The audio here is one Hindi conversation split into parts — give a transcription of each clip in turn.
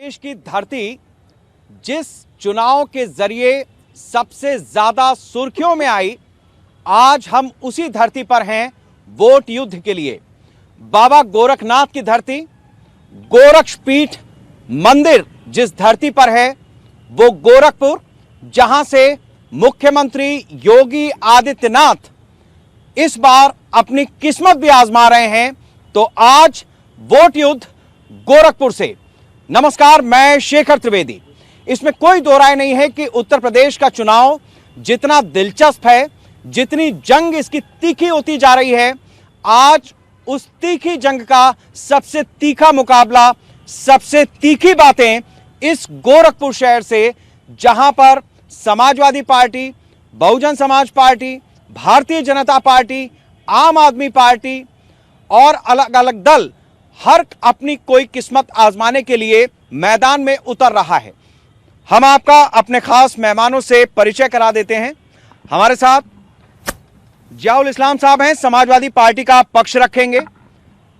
देश की धरती जिस चुनाव के जरिए सबसे ज्यादा सुर्खियों में आई, आज हम उसी धरती पर हैं वोट युद्ध के लिए। बाबा गोरखनाथ की धरती, गोरक्षपीठ मंदिर जिस धरती पर है वो गोरखपुर, जहां से मुख्यमंत्री योगी आदित्यनाथ इस बार अपनी किस्मत भी आजमा रहे हैं। तो आज वोट युद्ध गोरखपुर से। नमस्कार, मैं शेखर त्रिवेदी। इसमें कोई दो राय नहीं है कि उत्तर प्रदेश का चुनाव जितना दिलचस्प है, जितनी जंग इसकी तीखी होती जा रही है, आज उस तीखी जंग का सबसे तीखा मुकाबला, सबसे तीखी बातें इस गोरखपुर शहर से, जहां पर Samajwadi party, Bahujan Samaj party, Bharatiya Janata party, आम आदमी पार्टी और अलग अलग दल हर अपनी कोई किस्मत आजमाने के लिए मैदान में उतर रहा है। हम आपका अपने खास मेहमानों से परिचय करा देते हैं। हमारे साथ जियाउल इस्लाम साहब हैं, समाजवादी पार्टी का पक्ष रखेंगे।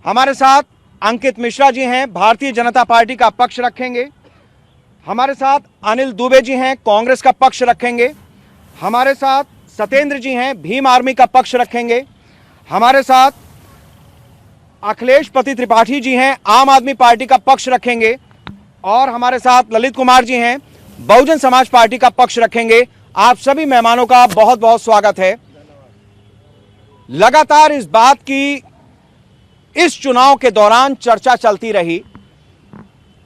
हमारे साथ अंकित मिश्रा जी हैं, भारतीय जनता पार्टी का पक्ष रखेंगे। हमारे साथ अनिल दुबे जी हैं, कांग्रेस का पक्ष रखेंगे। हमारे साथ सत्येंद्र जी हैं, भीम आर्मी का पक्ष रखेंगे। हमारे साथ अखिलेश पति त्रिपाठी जी हैं, आम आदमी पार्टी का पक्ष रखेंगे। और हमारे साथ ललित कुमार जी हैं, बहुजन समाज पार्टी का पक्ष रखेंगे। आप सभी मेहमानों का बहुत बहुत स्वागत है। लगातार इस बात की इस चुनाव के दौरान चर्चा चलती रही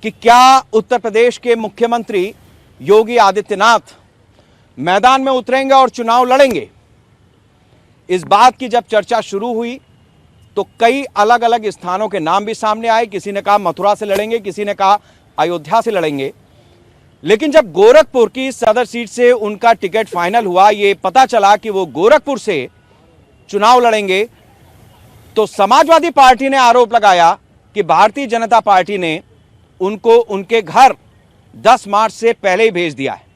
कि क्या उत्तर प्रदेश के मुख्यमंत्री योगी आदित्यनाथ मैदान में उतरेंगे और चुनाव लड़ेंगे। इस बात की जब चर्चा शुरू हुई तो कई अलग अलग स्थानों के नाम भी सामने आए। किसी ने कहा मथुरा से लड़ेंगे, किसी ने कहा अयोध्या से लड़ेंगे। लेकिन जब गोरखपुर की सदर सीट से उनका टिकट फाइनल हुआ, ये पता चला कि वो गोरखपुर से चुनाव लड़ेंगे, तो समाजवादी पार्टी ने आरोप लगाया कि भारतीय जनता पार्टी ने उनको उनके घर 10 मार्च से पहले ही भेज दिया है।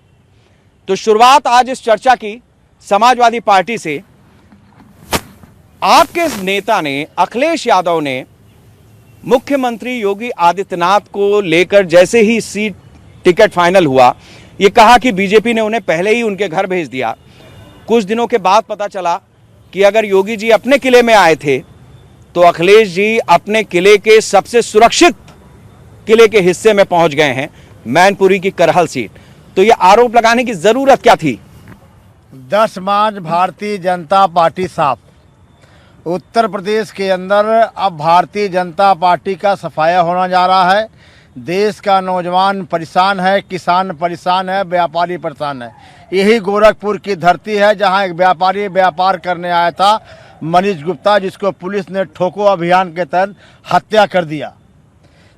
तो शुरुआत आज इस चर्चा की समाजवादी पार्टी से। आपके नेता ने, अखिलेश यादव ने, मुख्यमंत्री योगी आदित्यनाथ को लेकर जैसे ही सीट टिकट फाइनल हुआ, ये कहा कि बीजेपी ने उन्हें पहले ही उनके घर भेज दिया। कुछ दिनों के बाद पता चला कि अगर योगी जी अपने किले में आए थे तो अखिलेश जी अपने किले के सबसे सुरक्षित किले के हिस्से में पहुंच गए हैं, मैनपुरी की करहल सीट। तो यह आरोप लगाने की जरूरत क्या थी? 10 मार्च भारतीय जनता पार्टी साफ। उत्तर प्रदेश के अंदर अब भारतीय जनता पार्टी का सफाया होना जा रहा है। देश का नौजवान परेशान है, किसान परेशान है, व्यापारी परेशान है। यही गोरखपुर की धरती है जहां एक व्यापारी व्यापार करने आया था, मनीष गुप्ता, जिसको पुलिस ने ठोको अभियान के तहत हत्या कर दिया।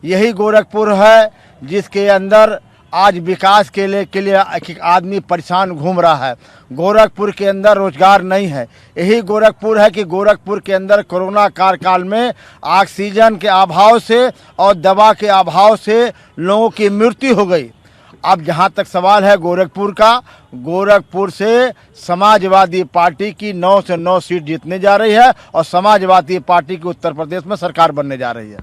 यही गोरखपुर है जिसके अंदर आज विकास के लिए एक आदमी परेशान घूम रहा है। गोरखपुर के अंदर रोजगार नहीं है। यही गोरखपुर है कि गोरखपुर के अंदर कोरोना काल में ऑक्सीजन के अभाव से और दवा के अभाव से लोगों की मृत्यु हो गई। अब जहां तक सवाल है गोरखपुर का, गोरखपुर से समाजवादी पार्टी की 9 से 9 सीट जीतने जा रही है और समाजवादी पार्टी की उत्तर प्रदेश में सरकार बनने जा रही है।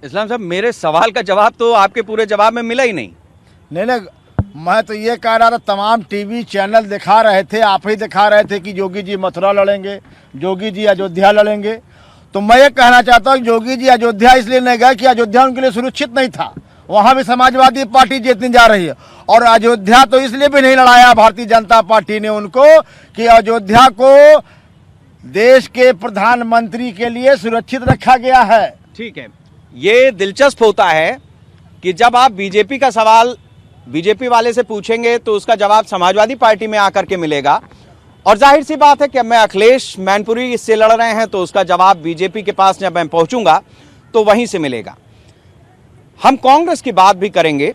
इस्लाम साहब, मेरे सवाल का जवाब तो आपके पूरे जवाब में मिला ही नहीं। नहीं, मैं तो ये कह रहा था, तमाम टीवी चैनल दिखा रहे थे, आप ही दिखा रहे थे कि योगी जी मथुरा लड़ेंगे, योगी जी अयोध्या लड़ेंगे। तो मैं ये कहना चाहता हूँ योगी जी अयोध्या इसलिए नहीं गए कि अयोध्या उनके लिए सुरक्षित नहीं था। वहाँ भी समाजवादी पार्टी जीतने जा रही है। और अयोध्या तो इसलिए भी नहीं लड़ाया भारतीय जनता पार्टी ने उनको कि अयोध्या को देश के प्रधानमंत्री के लिए सुरक्षित रखा गया है। ठीक है, ये दिलचस्प होता है कि जब आप बीजेपी का सवाल बीजेपी वाले से पूछेंगे तो उसका जवाब समाजवादी पार्टी में आकर के मिलेगा। और जाहिर सी बात है कि मैं अखिलेश मैनपुरी से लड़ रहे हैं तो उसका जवाब बीजेपी के पास जब मैं पहुंचूंगा तो वहीं से मिलेगा। हम कांग्रेस की बात भी करेंगे।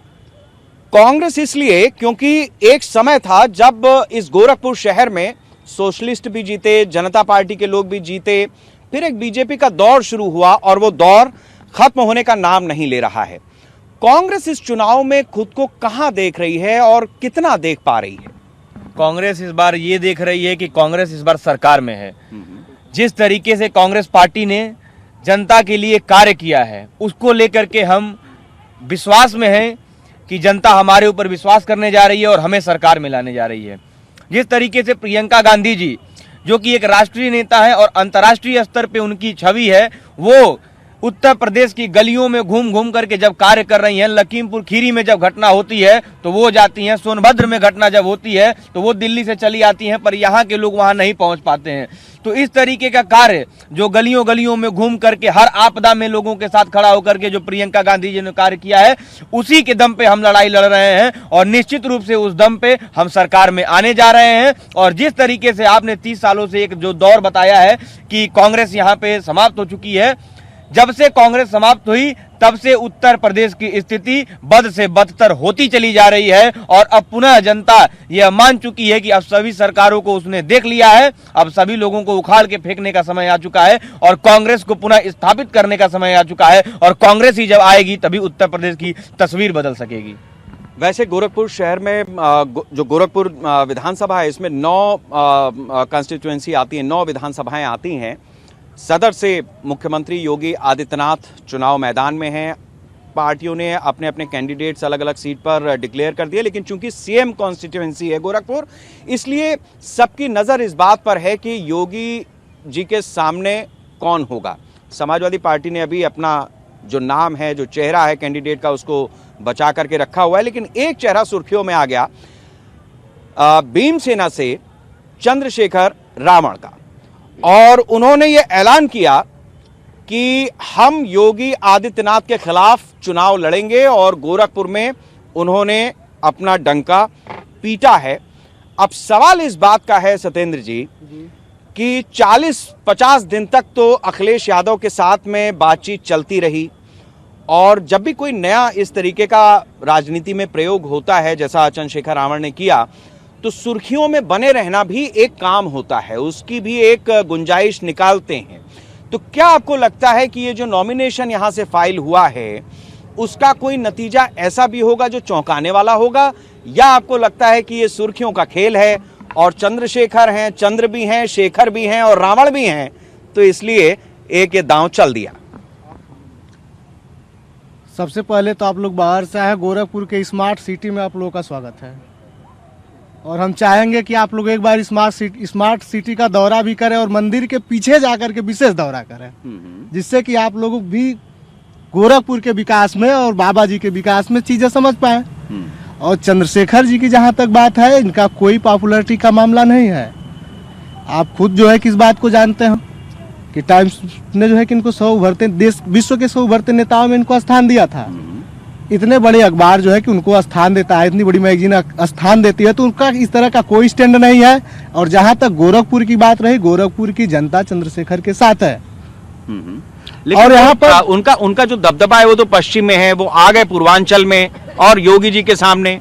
कांग्रेस इसलिए क्योंकि एक समय था जब इस गोरखपुर शहर में सोशलिस्ट भी जीते, जनता पार्टी के लोग भी जीते, फिर एक बीजेपी का दौर शुरू हुआ और वो दौर खत्म होने का नाम नहीं ले रहा है। कांग्रेस इस चुनाव में खुद को कहां देख रही है और कितना देख पा रही है? कांग्रेस इस बार ये देख रही है कि कांग्रेस इस बार सरकार में है। जिस तरीके से कांग्रेस पार्टी ने जनता के लिए कार्य किया है उसको लेकर के हम विश्वास में हैं कि जनता हमारे ऊपर विश्वास करने जा रही है और हमें सरकार में लाने जा रही है। जिस तरीके से प्रियंका गांधी जी, जो कि एक राष्ट्रीय नेता है और अंतर्राष्ट्रीय स्तर पे उनकी छवि है, वो उत्तर प्रदेश की गलियों में घूम घूम करके जब कार्य कर रही हैं, लखीमपुर खीरी में जब घटना होती है तो वो जाती हैं, सोनभद्र में घटना जब होती है तो वो दिल्ली से चली आती हैं, पर यहाँ के लोग वहाँ नहीं पहुँच पाते हैं। तो इस तरीके का कार्य जो गलियों गलियों में घूम करके हर आपदा में लोगों के साथ खड़ा होकर के जो प्रियंका गांधी जी ने कार्य किया है, उसी के दम पे हम लड़ाई लड़ रहे हैं और निश्चित रूप से उस दम पे हम सरकार में आने जा रहे हैं। और जिस तरीके से आपने 30 सालों से एक जो दौर बताया है कि कांग्रेस यहाँ पे समाप्त हो चुकी है, जब से कांग्रेस समाप्त हुई तब से उत्तर प्रदेश की स्थिति बद से बदतर होती चली जा रही है और अब पुनः जनता यह मान चुकी है कि अब सभी सरकारों को उसने देख लिया है, अब सभी लोगों को उखाड़ के फेंकने का समय आ चुका है और कांग्रेस को पुनः स्थापित करने का समय आ चुका है और कांग्रेस ही जब आएगी तभी उत्तर प्रदेश की तस्वीर बदल सकेगी। वैसे गोरखपुर शहर में जो गोरखपुर विधानसभा है, इसमें 9 कंस्टिट्यूएंसी आती है, 9 विधानसभाएं आती हैं। सदर से मुख्यमंत्री योगी आदित्यनाथ चुनाव मैदान में हैं। पार्टियों ने अपने अपने कैंडिडेट्स अलग अलग सीट पर डिक्लेयर कर दिए, लेकिन चूंकि सीएम कॉन्स्टिट्यूएंसी है गोरखपुर, इसलिए सबकी नज़र इस बात पर है कि योगी जी के सामने कौन होगा। समाजवादी पार्टी ने अभी अपना जो नाम है, जो चेहरा है कैंडिडेट का, उसको बचा करके रखा हुआ है, लेकिन एक चेहरा सुर्खियों में आ गया भीमसेना से चंद्रशेखर रावण का, और उन्होंने ये ऐलान किया कि हम योगी आदित्यनाथ के खिलाफ चुनाव लड़ेंगे और गोरखपुर में उन्होंने अपना डंका पीटा है। अब सवाल इस बात का है सत्येंद्र जी कि 40-50 दिन तक तो अखिलेश यादव के साथ में बातचीत चलती रही, और जब भी कोई नया इस तरीके का राजनीति में प्रयोग होता है जैसा चंद्रशेखर रावण ने किया, तो सुर्खियों में बने रहना भी एक काम होता है, उसकी भी एक गुंजाइश निकालते हैं। तो क्या आपको लगता है कि ये जो नॉमिनेशन यहां से फाइल हुआ है उसका कोई नतीजा ऐसा भी होगा जो चौंकाने वाला होगा, या आपको लगता है कि ये सुर्खियों का खेल है और चंद्रशेखर हैं, चंद्र भी हैं, शेखर भी हैं और रावण भी हैं, तो इसलिए एक ये दांव चल दिया? सबसे पहले तो आप लोग बाहर से आए, गोरखपुर के स्मार्ट सिटी में आप लोगों का स्वागत है और हम चाहेंगे कि आप लोग एक बार स्मार्ट सिटी का दौरा भी करें और मंदिर के पीछे जाकर के विशेष दौरा करें, जिससे कि आप लोग भी गोरखपुर के विकास में और बाबा जी के विकास में चीजें समझ पाए। और चंद्रशेखर जी की जहां तक बात है, इनका कोई पॉपुलरिटी का मामला नहीं है। आप खुद जो है किस बात को जानते हैं कि टाइम्स ने जो है कि इनको 100 उभरते देश, विश्व के 100 उभरते नेताओं में इनको स्थान दिया था। इतने बड़े अखबार जो है कि उनको स्थान देता है, इतनी बड़ी मैगजीन स्थान देती है, तो उनका इस तरह का कोई स्टैंड नहीं है। और जहां तक गोरखपुर की बात रही, गोरखपुर की जनता चंद्रशेखर के साथ है। और यहाँ पर उनका जो दबदबा है वो तो पश्चिम में है, वो आ गए पूर्वांचल में और योगी जी के सामने।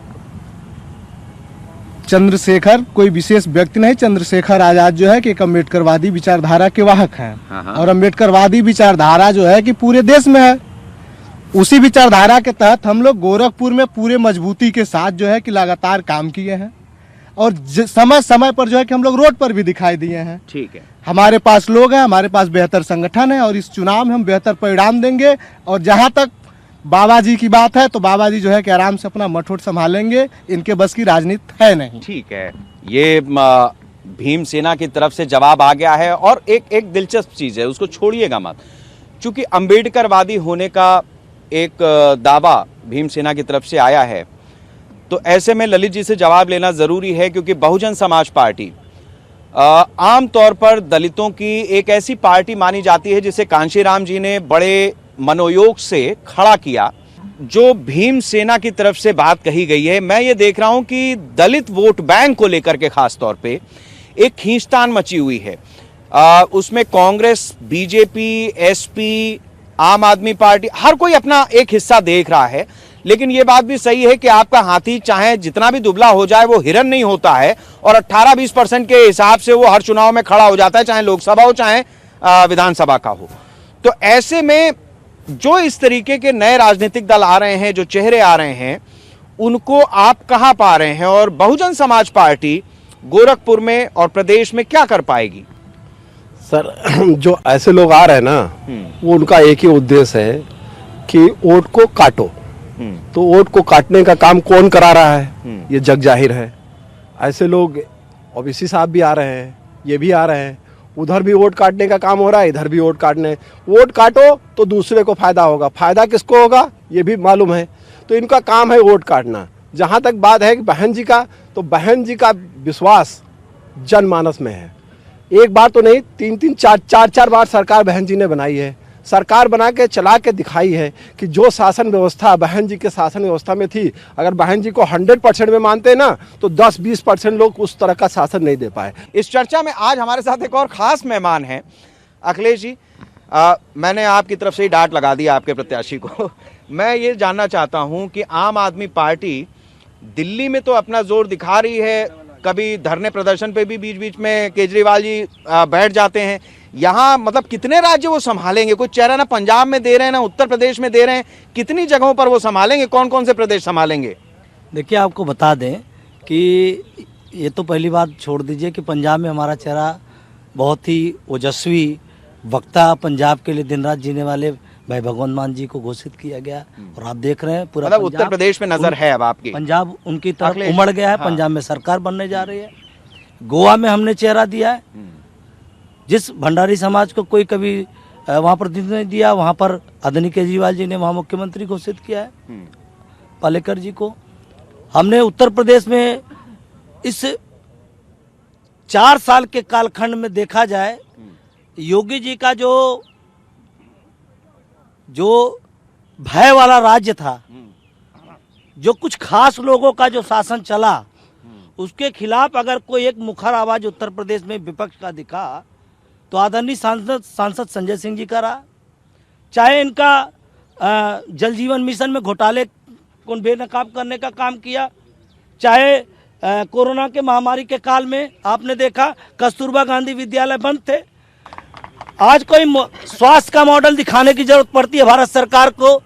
चंद्रशेखर कोई विशेष व्यक्ति नहीं, चंद्रशेखर आजाद जो है कि एक अम्बेडकरवादी विचारधारा के वाहक हैं। और अम्बेडकरवादी विचारधारा जो है कि पूरे देश में है। उसी विचारधारा के तहत हम लोग गोरखपुर में पूरे मजबूती के साथ जो है कि लगातार काम किए हैं और समय समय पर जो है कि हम लोग रोड पर भी दिखाई दिए हैं। ठीक है, हमारे पास लोग हैं, हमारे पास बेहतर संगठन है और इस चुनाव में हम बेहतर परिणाम देंगे। और जहां तक बाबा जी की बात है, तो बाबा जी जो है कि आराम से अपना मठोट संभालेंगे, इनके बस की राजनीति है नहीं। ठीक है, ये भीमसेना की तरफ से जवाब आ गया है। और एक दिलचस्प चीज है, उसको छोड़िएगा मत, चूंकि अम्बेडकरवादी होने का एक दावा भीमसेना की तरफ से आया है, तो ऐसे में ललित जी से जवाब लेना जरूरी है, क्योंकि बहुजन समाज पार्टी आमतौर पर दलितों की एक ऐसी पार्टी मानी जाती है जिसे कांशीराम जी ने बड़े मनोयोग से खड़ा किया। जो भीमसेना की तरफ से बात कही गई है, मैं ये देख रहा हूं कि दलित वोट बैंक को लेकर के खास तौर पे एक खींचतान मची हुई है। उसमें कांग्रेस, बीजेपी, एसपी, आम आदमी पार्टी, हर कोई अपना एक हिस्सा देख रहा है। लेकिन ये बात भी सही है कि आपका हाथी चाहे जितना भी दुबला हो जाए वो हिरन नहीं होता है, और 18-20% के हिसाब से वो हर चुनाव में खड़ा हो जाता है, चाहे लोकसभा हो चाहे विधानसभा का हो। तो ऐसे में जो इस तरीके के नए राजनीतिक दल आ रहे हैं, जो चेहरे आ रहे हैं, उनको आप कहां पा रहे हैं, और बहुजन समाज पार्टी गोरखपुर में और प्रदेश में क्या कर पाएगी? सर, जो ऐसे लोग आ रहे हैं ना, वो उनका एक ही उद्देश्य है कि वोट को काटो। तो वोट को काटने का काम कौन करा रहा है ये जग जाहिर है। ऐसे लोग ओबीसी साहब भी आ रहे हैं, ये भी आ रहे हैं, उधर भी वोट काटने का काम हो रहा है, इधर भी वोट काटने। वोट काटो तो दूसरे को फायदा होगा, फायदा किसको होगा ये भी मालूम है। तो इनका काम है वोट काटना। जहाँ तक बात है कि बहन जी का, तो बहन जी का विश्वास जनमानस में है। एक बार तो नहीं, 3-3 4-4 बार सरकार बहन जी ने बनाई है। सरकार बना के चला के दिखाई है कि जो शासन व्यवस्था बहन जी के शासन व्यवस्था में थी, अगर बहन जी को 100% में मानते ना तो 10-20% लोग उस तरह का शासन नहीं दे पाए। इस चर्चा में आज हमारे साथ एक और खास मेहमान हैं। अखिलेश जी, मैंने आपकी तरफ से ही डांट लगा दिया आपके प्रत्याशी को। मैं ये जानना चाहता हूं कि आम आदमी पार्टी दिल्ली में तो अपना जोर दिखा रही है, कभी धरने प्रदर्शन पे भी बीच बीच में केजरीवाल जी बैठ जाते हैं। यहाँ मतलब कितने राज्य वो संभालेंगे? कोई चेहरा ना पंजाब में दे रहे हैं ना उत्तर प्रदेश में दे रहे हैं, कितनी जगहों पर वो संभालेंगे? कौन कौन से प्रदेश संभालेंगे? देखिए, आपको बता दें कि ये तो पहली बात छोड़ दीजिए कि पंजाब में हमारा चेहरा बहुत ही ओजस्वी वक्ता, पंजाब के लिए दिन रात जीने वाले भाई भगवंत मान जी को घोषित किया गया। और आप देख रहे हैं पूरा मतलब उत्तर प्रदेश में नजर है अब आपकी, पंजाब उनकी तरफ उमड़ गया है। पंजाब में सरकार बनने जा रही है। गोवा में हमने चेहरा दिया है, जिस भंडारी समाज को कोई कभी वहाँ प्रतिनिधित्व नहीं दिया, वहाँ पर आदरणीय केजरीवाल जी ने वहाँ मुख्यमंत्री घोषित किया है पालेकर जी को। हमने उत्तर प्रदेश में इस 4 साल के कालखंड में देखा जाए, योगी जी का जो भय वाला राज्य था, जो कुछ खास लोगों का जो शासन चला, उसके खिलाफ अगर कोई एक मुखर आवाज उत्तर प्रदेश में विपक्ष का दिखा तो आदरणीय सांसद संजय सिंह जी का रहा। चाहे इनका जल जीवन मिशन में घोटाले को बेनकाब करने का काम किया, चाहे कोरोना के महामारी के काल में आपने देखा कस्तूरबा गांधी विद्यालय बंद थे। आज कोई स्वास्थ्य का मॉडल दिखाने की जरूरत पड़ती है भारत सरकार को,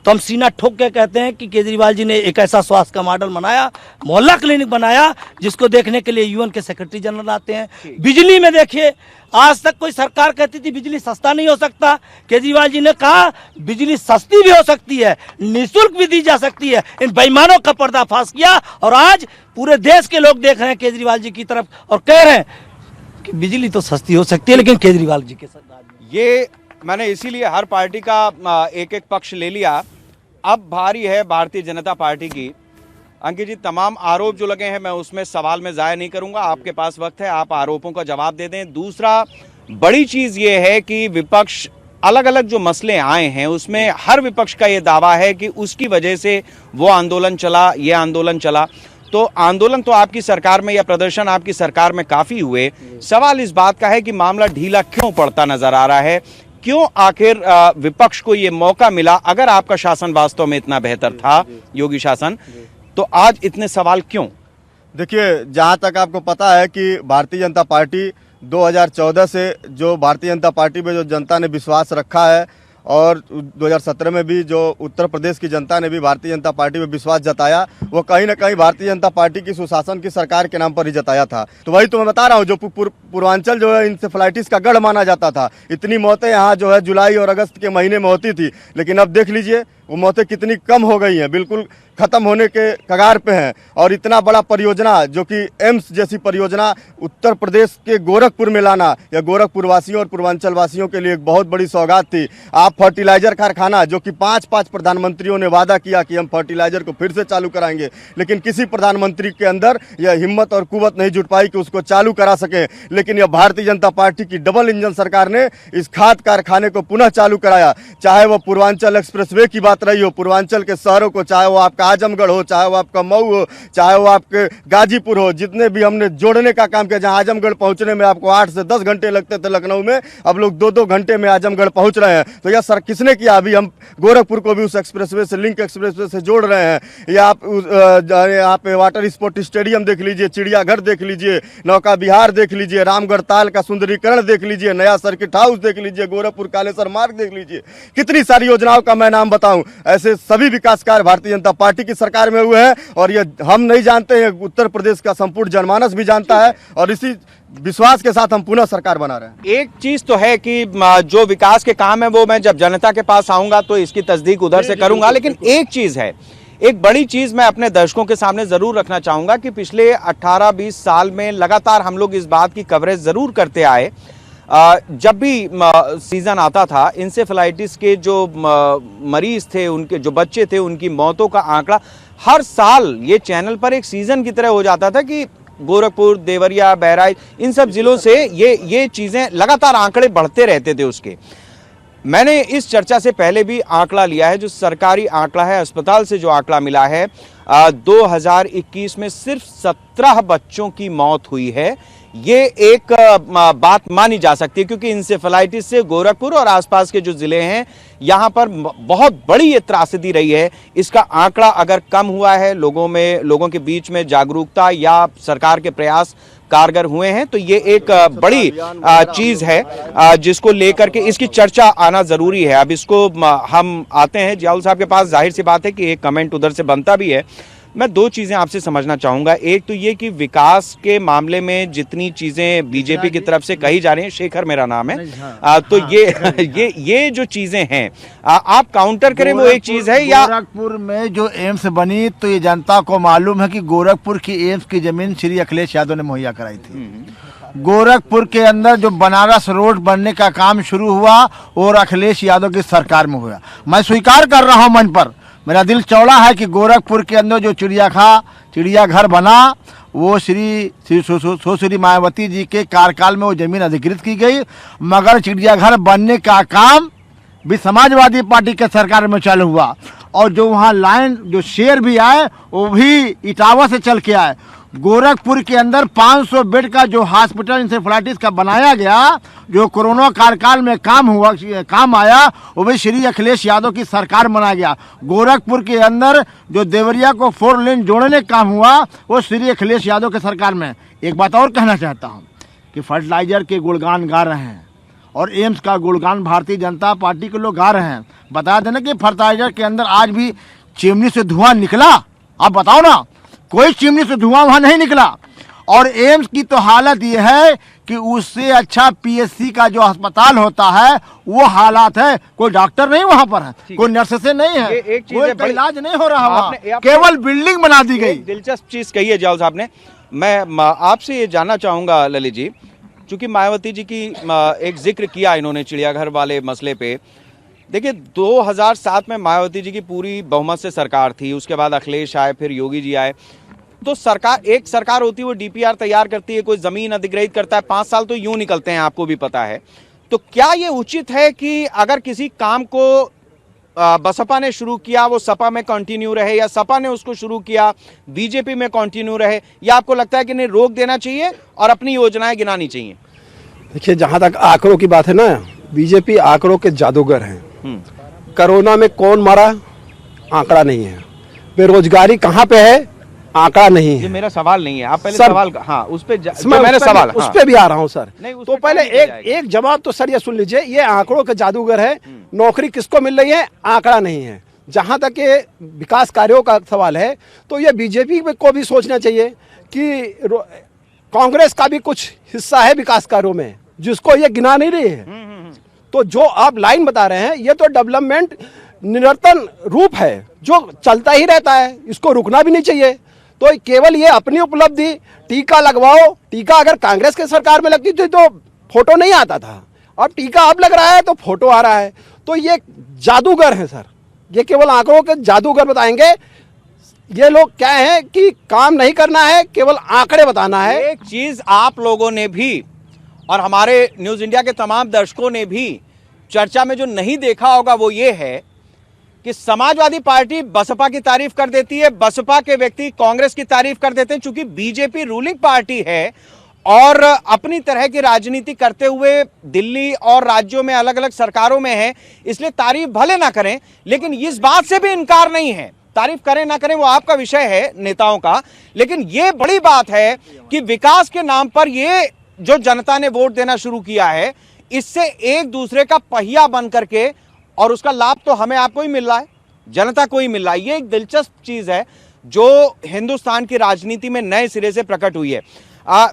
तो हम सीना ठोक के कहते हैं कि केजरीवाल जी ने एक ऐसा स्वास्थ्य का मॉडल बनाया, मोहल्ला क्लिनिक बनाया, जिसको देखने के लिए यूएन के सेक्रेटरी जनरल आते हैं। बिजली में देखिए, आज तक कोई सरकार कहती थी बिजली सस्ता नहीं हो सकता, केजरीवाल जी ने कहा बिजली सस्ती भी हो सकती है, निःशुल्क भी दी जा सकती है। इन बेईमानों का पर्दाफाश किया और आज पूरे देश के लोग देख रहे हैं केजरीवाल जी की तरफ और कह रहे हैं कि बिजली तो सस्ती हो सकती है, लेकिन केजरीवाल जी के साथ ये मैंने इसीलिए हर पार्टी का एक एक पक्ष ले लिया। अब भारी है भारतीय जनता पार्टी की। अंकित जी, तमाम आरोप जो लगे हैं मैं उसमें सवाल में जाया नहीं करूंगा, आपके पास वक्त है, आप आरोपों का जवाब दे दें। दूसरा बड़ी चीज ये है कि विपक्ष अलग अलग जो मसले आए हैं उसमें हर विपक्ष का ये दावा है कि उसकी वजह से वो आंदोलन चला, ये आंदोलन चला। तो आंदोलन तो आपकी सरकार में या प्रदर्शन आपकी सरकार में काफी हुए, सवाल इस बात का है कि मामला ढीला क्यों पड़ता नजर आ रहा है? क्यों आखिर विपक्ष को ये मौका मिला? अगर आपका शासन वास्तव में इतना बेहतर था, योगी शासन, तो आज इतने सवाल क्यों? देखिए, जहाँ तक आपको पता है कि भारतीय जनता पार्टी 2014 से जो भारतीय जनता पार्टी में जो जनता ने विश्वास रखा है और 2017 में भी जो उत्तर प्रदेश की जनता ने भी भारतीय जनता पार्टी में विश्वास जताया, वो कहीं ना कहीं भारतीय जनता पार्टी की सुशासन की सरकार के नाम पर ही जताया था। तो वही तो मैं बता रहा हूँ, जो पूर्वांचल जो है इंसेफ्लाइटिस का गढ़ माना जाता था, इतनी मौतें यहाँ जो है जुलाई और अगस्त के महीने में होती थी, लेकिन अब देख लीजिए वो मौतें कितनी कम हो गई हैं, बिल्कुल खत्म होने के कगार पे हैं। और इतना बड़ा परियोजना जो कि एम्स जैसी परियोजना उत्तर प्रदेश के गोरखपुर में लाना या गोरखपुर वासियों और पूर्वांचल वासियों के लिए एक बहुत बड़ी सौगात थी। आप फर्टिलाइजर कारखाना जो कि 5-5 प्रधानमंत्रियों ने वादा किया कि हम फर्टिलाइजर को फिर से चालू कराएंगे, लेकिन किसी प्रधानमंत्री के अंदर यह हिम्मत और कुवत नहीं जुट पाई कि उसको चालू करा सके। लेकिन यह भारतीय जनता पार्टी की डबल इंजन सरकार ने इस खाद कारखाने को पुनः चालू कराया। चाहे वो पूर्वांचल एक्सप्रेसवे की बात रही हो, पूर्वांचल के शहरों को, चाहे वो आपका आजमगढ़ हो, चाहे वो आपका मऊ हो, चाहे वो आपके गाजीपुर हो, जितने भी हमने जोड़ने का काम किया। जहां आजमगढ़ पहुंचने में आपको 8 से 10 घंटे लगते थे लखनऊ में, अब लोग 2-2 घंटे में आजमगढ़ पहुंच रहे हैं। तो यह सर किसने किया? अभी हम गोरखपुर को भी उस एक्सप्रेसवे से, लिंक एक्सप्रेसवे से जोड़ रहे हैं। या आप यहाँ पे वाटर स्पोर्ट स्टेडियम देख लीजिए, चिड़ियाघर देख लीजिए, नौका विहार देख लीजिए, रामगढ़ ताल का सुंदरीकरण देख लीजिए, नया सर्किट हाउस देख लीजिए, गोरखपुर कालेश्वर मार्ग देख लीजिए, कितनी सारी योजनाओं का मैं नाम बताऊं। ऐसे सभी विकास कार्य भारतीय जनता पार्टी की सरकार में हुए हैं और ये हम नहीं जानते हैं, उत्तर प्रदेश का संपूर्ण जनमानस भी जानता है और इसी विश्वास के साथ हम पुनः सरकार बना रहे हैं। एक चीज तो है कि जो विकास के काम है वो मैं जब जनता के पास आऊंगा तो इसकी तस्दीक उधर से करूंगा, लेकिन एक चीज है, एक बड़ी चीज मैं अपने दर्शकों के सामने जरूर रखना चाहूंगा कि पिछले 18-20 साल में लगातार हम लोग इस बात की कवरेज जरूर करते आए, जब भी सीजन आता था इंसेफेलाइटिस के जो मरीज थे, उनके जो बच्चे थे, उनकी मौतों का आंकड़ा हर साल ये चैनल पर एक सीजन की तरह हो जाता था कि गोरखपुर, देवरिया, बहराइच, इन सब जिलों से ये चीजें लगातार आंकड़े बढ़ते रहते थे उसके। मैंने इस चर्चा से पहले भी आंकड़ा लिया है, जो सरकारी आंकड़ा है, अस्पताल से जो आंकड़ा मिला है, 2021 में सिर्फ 17 बच्चों की मौत हुई है। ये एक बात मानी जा सकती है क्योंकि इंसेफेलाइटिस से गोरखपुर और आसपास के जो जिले हैं यहाँ पर बहुत बड़ी ये त्रासदी रही है। इसका आंकड़ा अगर कम हुआ है, लोगों के बीच में जागरूकता या सरकार के प्रयास कारगर हुए हैं, तो ये एक बड़ी चीज है जिसको लेकर के इसकी चर्चा आना जरूरी है। अब इसको हम आते हैं जियाउल साहब के पास। जाहिर सी बात है कि एक कमेंट उधर से बनता भी है। मैं दो चीजें आपसे समझना चाहूंगा। एक तो ये कि विकास के मामले में जितनी चीजें बीजेपी की तरफ से कही जा रही हैं, शेखर मेरा नाम है, तो ये जो चीजें हैं आप काउंटर करें, वो एक चीज है या गोरखपुर में जो एम्स बनी, तो ये जनता को मालूम है कि गोरखपुर की एम्स की जमीन श्री अखिलेश यादव ने मुहैया कराई थी। गोरखपुर के अंदर जो बनारस रोड बनने का काम शुरू हुआ और अखिलेश यादव की सरकार में हुआ। मैं स्वीकार कर रहा हूं मंच पर, मेरा दिल चौड़ा है कि गोरखपुर के अंदर जो चिड़ियाघर बना वो श्री मायावती जी के कार्यकाल में वो जमीन अधिकृत की गई, मगर चिड़ियाघर बनने का काम भी समाजवादी पार्टी के सरकार में चालू हुआ और जो वहाँ लाइन जो शेर भी आए वो भी इटावा से चल के आए। गोरखपुर के अंदर 500 बेड का जो हॉस्पिटल इंसेफेलाइटिस का बनाया गया, जो कोरोना कार्यकाल में काम आया, वो भी श्री अखिलेश यादव की सरकार बनाया गया। गोरखपुर के अंदर जो देवरिया को 4 लेन जोड़ने का काम हुआ, वो श्री अखिलेश यादव के सरकार में। एक बात और कहना चाहता हूँ कि फर्टिलाइजर के गुणगान गा रहे हैं और एम्स का गुणगान भारतीय जनता पार्टी के लोग गा रहे हैं। बता देना कि फर्टिलाइजर के अंदर आज भी चिमनी से धुआं निकला? आप बताओ ना, कोई चिमनी से धुआं वहां नहीं निकला। और एम्स की तो हालत यह है कि उससे अच्छा पीएससी का जो अस्पताल होता है वो हालात है। कोई डॉक्टर नहीं वहां पर है, कोई नर्सेस नहीं है, कोई इलाज नहीं हो रहा वहां, केवल बिल्डिंग बना दी गई। दिलचस्प चीज कही है जियाउल साहब ने। मैं आपसे ये जानना चाहूंगा ललित जी, चूंकि मायावती जी की एक जिक्र किया इन्होंने चिड़ियाघर वाले मसले पे। देखिए 2007 में मायावती जी की पूरी बहुमत से सरकार थी, उसके बाद अखिलेश आए, फिर योगी जी आए। तो सरकार होती है, वो डीपीआर तैयार करती है, कोई जमीन अधिग्रहित करता है, 5 साल तो यूं निकलते हैं, आपको भी पता है। तो क्या ये उचित है कि अगर किसी काम को बसपा ने शुरू किया वो सपा में कंटिन्यू रहे, या सपा ने उसको शुरू किया बीजेपी में कंटिन्यू रहे, या आपको लगता है कि नहीं रोक देना चाहिए और अपनी योजनाएं गिनानी चाहिए? देखिए, जहां तक आंकड़ों की बात है ना, बीजेपी आंकड़ों के जादूगर हैं। कोरोना में कौन मरा, आंकड़ा नहीं है। बेरोजगारी कहां पे है, आंकड़ा नहीं है। ये मेरा सवाल नहीं है, आप पहले सर, सवाल मैंने सवाल उस पे भी आ रहा हूं सर। तो पहले एक जवाब तो सर ये सुन लीजिए, ये आंकड़ों के जादूगर है। नौकरी किसको मिल रही है, आंकड़ा नहीं है। जहां तक ये विकास कार्यों का सवाल है, तो ये बीजेपी को भी सोचना चाहिए कि कांग्रेस का भी कुछ हिस्सा है विकास कार्यों में, जिसको ये गिना नहीं रही है। तो जो आप लाइन बता रहे हैं, ये तो डेवलपमेंट निरंतर रूप है जो चलता ही रहता है, इसको रुकना भी नहीं चाहिए। तो केवल ये अपनी उपलब्धि, टीका लगवाओ, टीका अगर कांग्रेस के सरकार में लगती थी तो फोटो नहीं आता था, अब टीका अब लग रहा है तो फोटो आ रहा है। तो ये जादूगर है सर, ये केवल आंकड़ों के जादूगर बताएंगे। ये लोग क्या है कि काम नहीं करना है, केवल आंकड़े बताना है। एक चीज आप लोगों ने भी और हमारे न्यूज इंडिया के तमाम दर्शकों ने भी चर्चा में जो नहीं देखा होगा वो ये है कि समाजवादी पार्टी बसपा की तारीफ कर देती है, बसपा के व्यक्ति कांग्रेस की तारीफ कर देते हैं। चूंकि बीजेपी रूलिंग पार्टी है और अपनी तरह की राजनीति करते हुए दिल्ली और राज्यों में अलग अलग सरकारों में है, इसलिए तारीफ भले ना करें, लेकिन इस बात से भी इनकार नहीं है, तारीफ करें ना करें वो आपका विषय है नेताओं का। लेकिन ये बड़ी बात है कि विकास के नाम पर ये जो जनता ने वोट देना शुरू किया है, इससे एक दूसरे का पहिया बन करके, और उसका लाभ तो हमें आपको ही मिल रहा है। जनता को ही मिल रहा है। ये एक दिलचस्प चीज है जो हिंदुस्तान की राजनीति में नए सिरे से प्रकट हुई है।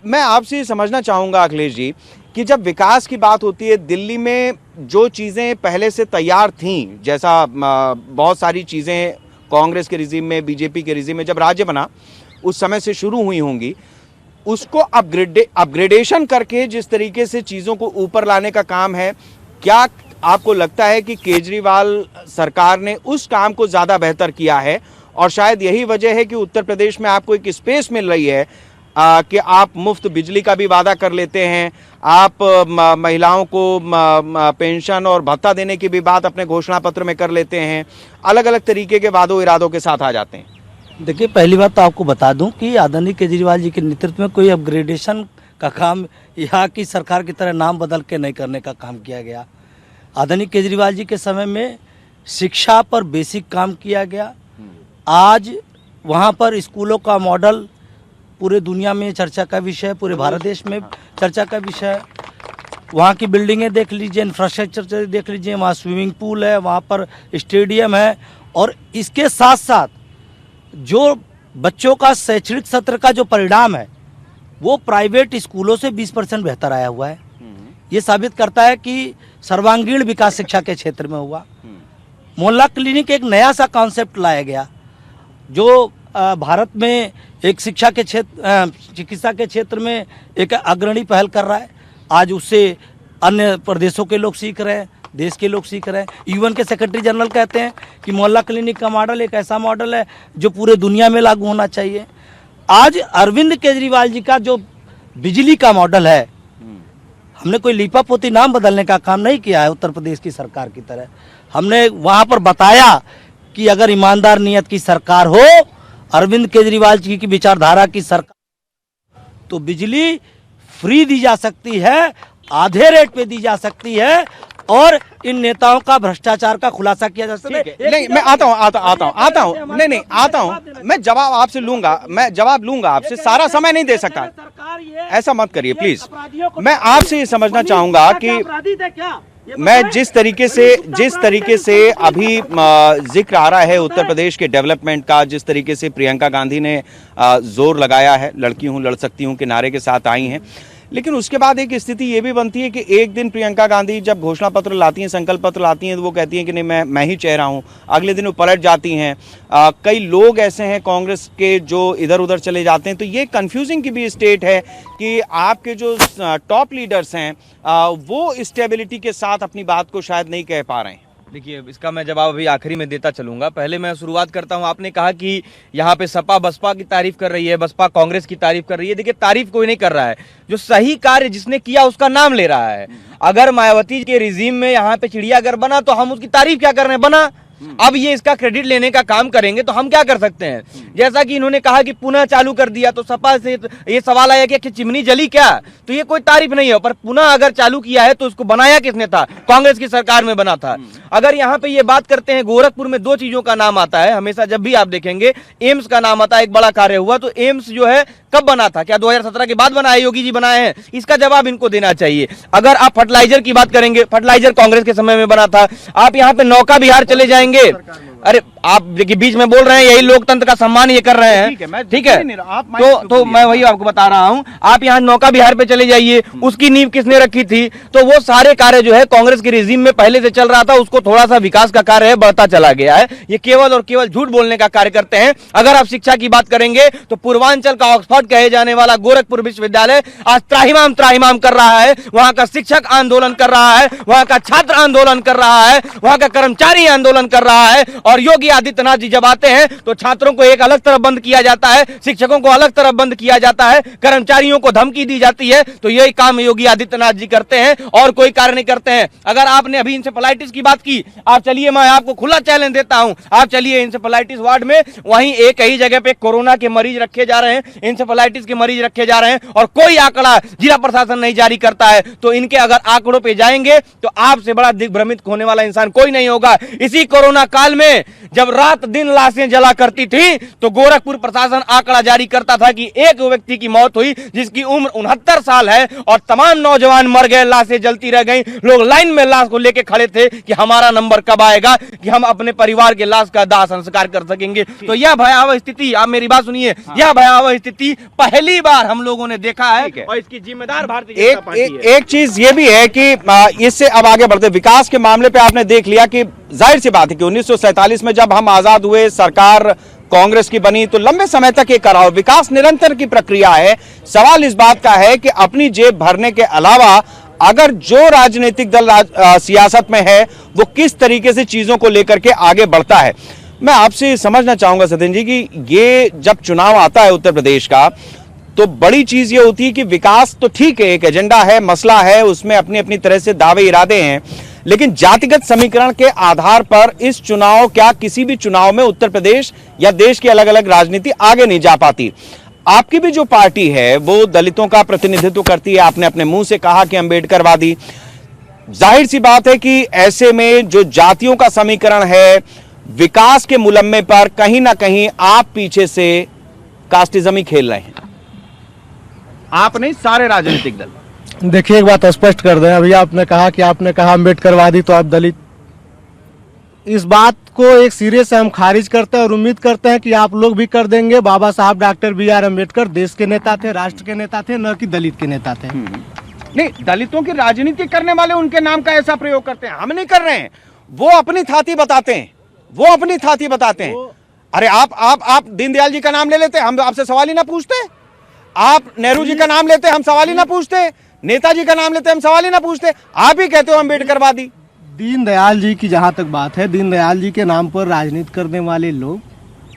मैं आपसे ये समझना चाहूंगा अखिलेश जी कि जब विकास की बात होती है, दिल्ली में जो चीजें पहले से तैयार थीं, जैसा बहुत सारी चीजें कांग्रेस के रिजीम में, बीजेपी के रिजीम में जब राज्य बना उस समय से शुरू हुई होंगी, उसको अपग्रेडेशन करके जिस तरीके से चीजों को ऊपर लाने का काम है, क्या आपको लगता है कि केजरीवाल सरकार ने उस काम को ज्यादा बेहतर किया है? और शायद यही वजह है कि उत्तर प्रदेश में आपको एक स्पेस मिल रही है कि आप मुफ्त बिजली का भी वादा कर लेते हैं, आप महिलाओं को पेंशन और भत्ता देने की भी बात अपने घोषणा पत्र में कर लेते हैं, अलग अलग तरीके के वादों इरादों के साथ आ जाते हैं। देखिए, पहली बात तो आपको बता दूं कि आदरणीय केजरीवाल जी के नेतृत्व में कोई अपग्रेडेशन का काम यहाँ की सरकार की तरह नाम बदल के नहीं करने का काम किया गया। आदरणीय केजरीवाल जी के समय में शिक्षा पर बेसिक काम किया गया। आज वहाँ पर स्कूलों का मॉडल पूरे दुनिया में चर्चा का विषय, पूरे भारत देश में चर्चा का विषय। वहाँ की बिल्डिंगें देख लीजिए, इंफ्रास्ट्रक्चर देख लीजिए, वहाँ स्विमिंग पूल है, वहाँ पर स्टेडियम है। और इसके साथ साथ जो बच्चों का शैक्षणिक सत्र का जो परिणाम है वो प्राइवेट स्कूलों से 20% बेहतर आया हुआ है। ये साबित करता है कि सर्वांगीण विकास शिक्षा के क्षेत्र में हुआ। मोहल्ला क्लिनिक एक नया सा कॉन्सेप्ट लाया गया जो भारत में एक शिक्षा के क्षेत्र, चिकित्सा के क्षेत्र में एक अग्रणी पहल कर रहा है। आज उससे अन्य प्रदेशों के लोग सीख रहे हैं, देश के लोग सीख रहे हैं। यूएन के सेक्रेटरी जनरल कहते हैं कि मोहल्ला क्लिनिक का मॉडल एक ऐसा मॉडल है जो पूरे दुनिया में लागू होना चाहिए। आज अरविंद केजरीवाल जी का जो बिजली का मॉडल है, हमने कोई लीपापोती नाम बदलने का काम नहीं किया है उत्तर प्रदेश की सरकार की तरह। हमने वहां पर बताया कि अगर ईमानदार नियत की सरकार हो, अरविंद केजरीवाल जी की विचारधारा की सरकार, तो बिजली फ्री दी जा सकती है, आधे रेट पे दी जा सकती है और इन नेताओं का भ्रष्टाचार का खुलासा किया जा सकता है। नहीं, मैं आता हूं नहीं आता हूं, मैं जवाब आपसे लूंगा, मैं जवाब लूंगा आपसे, सारा समय नहीं दे सकता, ऐसा मत करिए प्लीज। मैं आपसे ये समझना चाहूंगा कि मैं जिस तरीके से अभी जिक्र आ रहा है उत्तर प्रदेश के डेवलपमेंट का, जिस तरीके से प्रियंका गांधी ने जोर लगाया है, लड़की हूं लड़ सकती हूं के नारे के साथ आई हैं, लेकिन उसके बाद एक स्थिति ये भी बनती है कि एक दिन प्रियंका गांधी जब घोषणा पत्र लाती हैं, संकल्प पत्र लाती हैं, तो वो कहती हैं कि नहीं मैं ही चेहरा हूं, अगले दिन वो पलट जाती हैं। कई लोग ऐसे हैं कांग्रेस के जो इधर उधर चले जाते हैं। तो ये कंफ्यूजिंग की भी स्टेट है कि आपके जो टॉप लीडर्स हैं वो स्टेबिलिटी के साथ अपनी बात को शायद नहीं कह पा रहे हैं। देखिए, इसका मैं जवाब अभी आखिरी में देता चलूंगा। पहले मैं शुरुआत करता हूं। आपने कहा कि यहाँ पे सपा बसपा की तारीफ कर रही है, बसपा कांग्रेस की तारीफ कर रही है। देखिए, तारीफ कोई नहीं कर रहा है, जो सही कार्य जिसने किया उसका नाम ले रहा है। अगर मायावती के रिजीम में यहाँ पे चिड़ियाघर बना तो हम उसकी तारीफ क्या कर रहे हैं, बना। अब ये इसका क्रेडिट लेने का काम करेंगे तो हम क्या कर सकते हैं? जैसा कि इन्होंने कहा कि पुनः चालू कर दिया, तो सपा से ये सवाल आया कि चिमनी जली क्या? तो ये कोई तारीफ नहीं है, पर पुनः अगर चालू किया है तो उसको बनाया किसने था? कांग्रेस की सरकार में बना था। अगर यहाँ पे ये बात करते हैं, गोरखपुर में दो चीजों का नाम आता है हमेशा, जब भी आप देखेंगे एम्स का नाम आता है, एक बड़ा कार्य हुआ। तो एम्स जो है कब बना था? क्या 2017 के बाद बनाया? योगी जी बनाए हैं? इसका जवाब इनको देना चाहिए। अगर आप फर्टिलाइजर की बात करेंगे, फर्टिलाइजर कांग्रेस के समय में बना था। आप यहाँ पे नौका विहार चले जाएंगे, अरे आप देखिए बीच में बोल रहे हैं, यही लोकतंत्र का सम्मान ये कर रहे हैं, ठीक है। तो मैं वही आपको बता रहा हूं। आप यहाँ नौका विहार पे चले जाइए, उसकी नींव किसने रखी थी? तो वो सारे कार्य जो है कांग्रेस के रिजीम में पहले से चल रहा था, उसको थोड़ा सा विकास का कार्य है बढ़ता चला गया है। ये केवल और केवल झूठ बोलने का कार्य करते हैं। अगर आप शिक्षा की बात करेंगे तो पूर्वांचल का ऑक्सफोर्ड कहे जाने वाला गोरखपुर विश्वविद्यालय आज त्राहिमाम त्राहिमाम कर रहा है। वहां का शिक्षक आंदोलन कर रहा है, वहां का छात्र आंदोलन कर रहा है, वहां का कर्मचारी आंदोलन कर रहा है। और योगी आदित्यनाथ जी जब आते हैं तो छात्रों को एक अलग तरफ बंद किया जाता है, शिक्षकों को अलग तरफ बंद किया जाता है, कर्मचारियों को धमकी दी जाती है। तो यही काम योगी आदित्यनाथ जी करते हैं और कोई कार्य नहीं करते हैं। अगर आपने अभी इंसेफेलाइटिस की बात की, आप चलिए, मैं आपको खुला चैलेंज देता हूं, आप चलिए इंसेफेलाइटिस वार्ड में, वहीं एक ही जगह पे कोरोना के मरीज रखे जा रहे हैं, इंसेफेलाइटिस के मरीज रखे जा रहे हैं और कोई आंकड़ा जिला प्रशासन नहीं जारी करता है। तो इनके अगर आंकड़ों पे जाएंगे तो आपसे बड़ा दिग्भ्रमित होने वाला इंसान कोई नहीं होगा। इसी कोरोना काल में में जब रात दिन लाशें जला करती थी तो गोरखपुर प्रशासन आंकड़ा जारी करता था कि एक व्यक्ति की मौत हुई जिसकी उम्र 69 साल है और तमाम नौजवान मर गए, लाशें जलती रह गई। लोग लाइन में लाश को लेके खड़े थे कि हमारा नंबर कब आएगा कि हम अपने परिवार के लाश का दाह संस्कार कर सकेंगे। तो यह भयावह स्थिति, आप मेरी बात सुनिए, यह भयावह स्थिति पहली बार हम लोगों ने देखा है और इसकी जिम्मेदार भारतीय जनता पार्टी है। एक चीज ये भी है कि इससे अब आगे बढ़ते विकास के मामले पे आपने देख लिया कि जाहिर सी बात है कि 1947 में जब हम आजाद हुए, सरकार कांग्रेस की बनी, तो लंबे समय तक ये करा, विकास निरंतर की प्रक्रिया है। सवाल इस बात का है कि अपनी जेब भरने के अलावा अगर जो राजनीतिक दल सियासत में है वो किस तरीके से चीजों को लेकर के आगे बढ़ता है। मैं आपसे समझना चाहूंगा सत्येंद्र जी कि ये जब चुनाव आता है उत्तर प्रदेश का तो बड़ी चीज ये होती है कि विकास तो ठीक है, एक एजेंडा है, मसला है, उसमें अपनी अपनी तरह से दावे इरादे हैं, लेकिन जातिगत समीकरण के आधार पर इस चुनाव, क्या किसी भी चुनाव में उत्तर प्रदेश या देश की अलग अलग राजनीति आगे नहीं जा पाती। आपकी भी जो पार्टी है वो दलितों का प्रतिनिधित्व करती है, आपने अपने मुंह से कहा कि अम्बेडकरवादी। जाहिर सी बात है कि ऐसे में जो जातियों का समीकरण है, विकास के मुलम्मे पर कहीं ना कहीं आप पीछे से कास्टिज्म ही खेल रहे हैं, आप नहीं, सारे राजनीतिक दल। देखिए एक बात स्पष्ट कर दें, अभी आपने कहा अम्बेडकरवादी तो आप दलित, इस बात को एक सिरे से हम खारिज करते हैं और उम्मीद करते हैं कि आप लोग भी कर देंगे। बाबा साहब डॉक्टर BR अम्बेडकर देश के नेता थे, राष्ट्र के नेता थे, न कि दलित के नेता थे। नहीं, दलितों की राजनीति करने वाले उनके नाम का ऐसा प्रयोग करते हैं, हम नहीं कर रहे हैं, वो अपनी थाती बताते हैं, वो अपनी थाती बताते हैं। अरे आप दीनदयाल जी का नाम ले लेते, हम आपसे सवाल ही ना पूछते। आप नेहरू जी का नाम लेते, हम सवाल ही ना पूछते। नेताजी का नाम लेते, हम सवाल ही ना पूछते। आप ही कहते हो अम्बेडकरवादी। दीनदयाल जी की जहाँ तक बात है, दीनदयाल जी के नाम पर राजनीति करने वाले लोग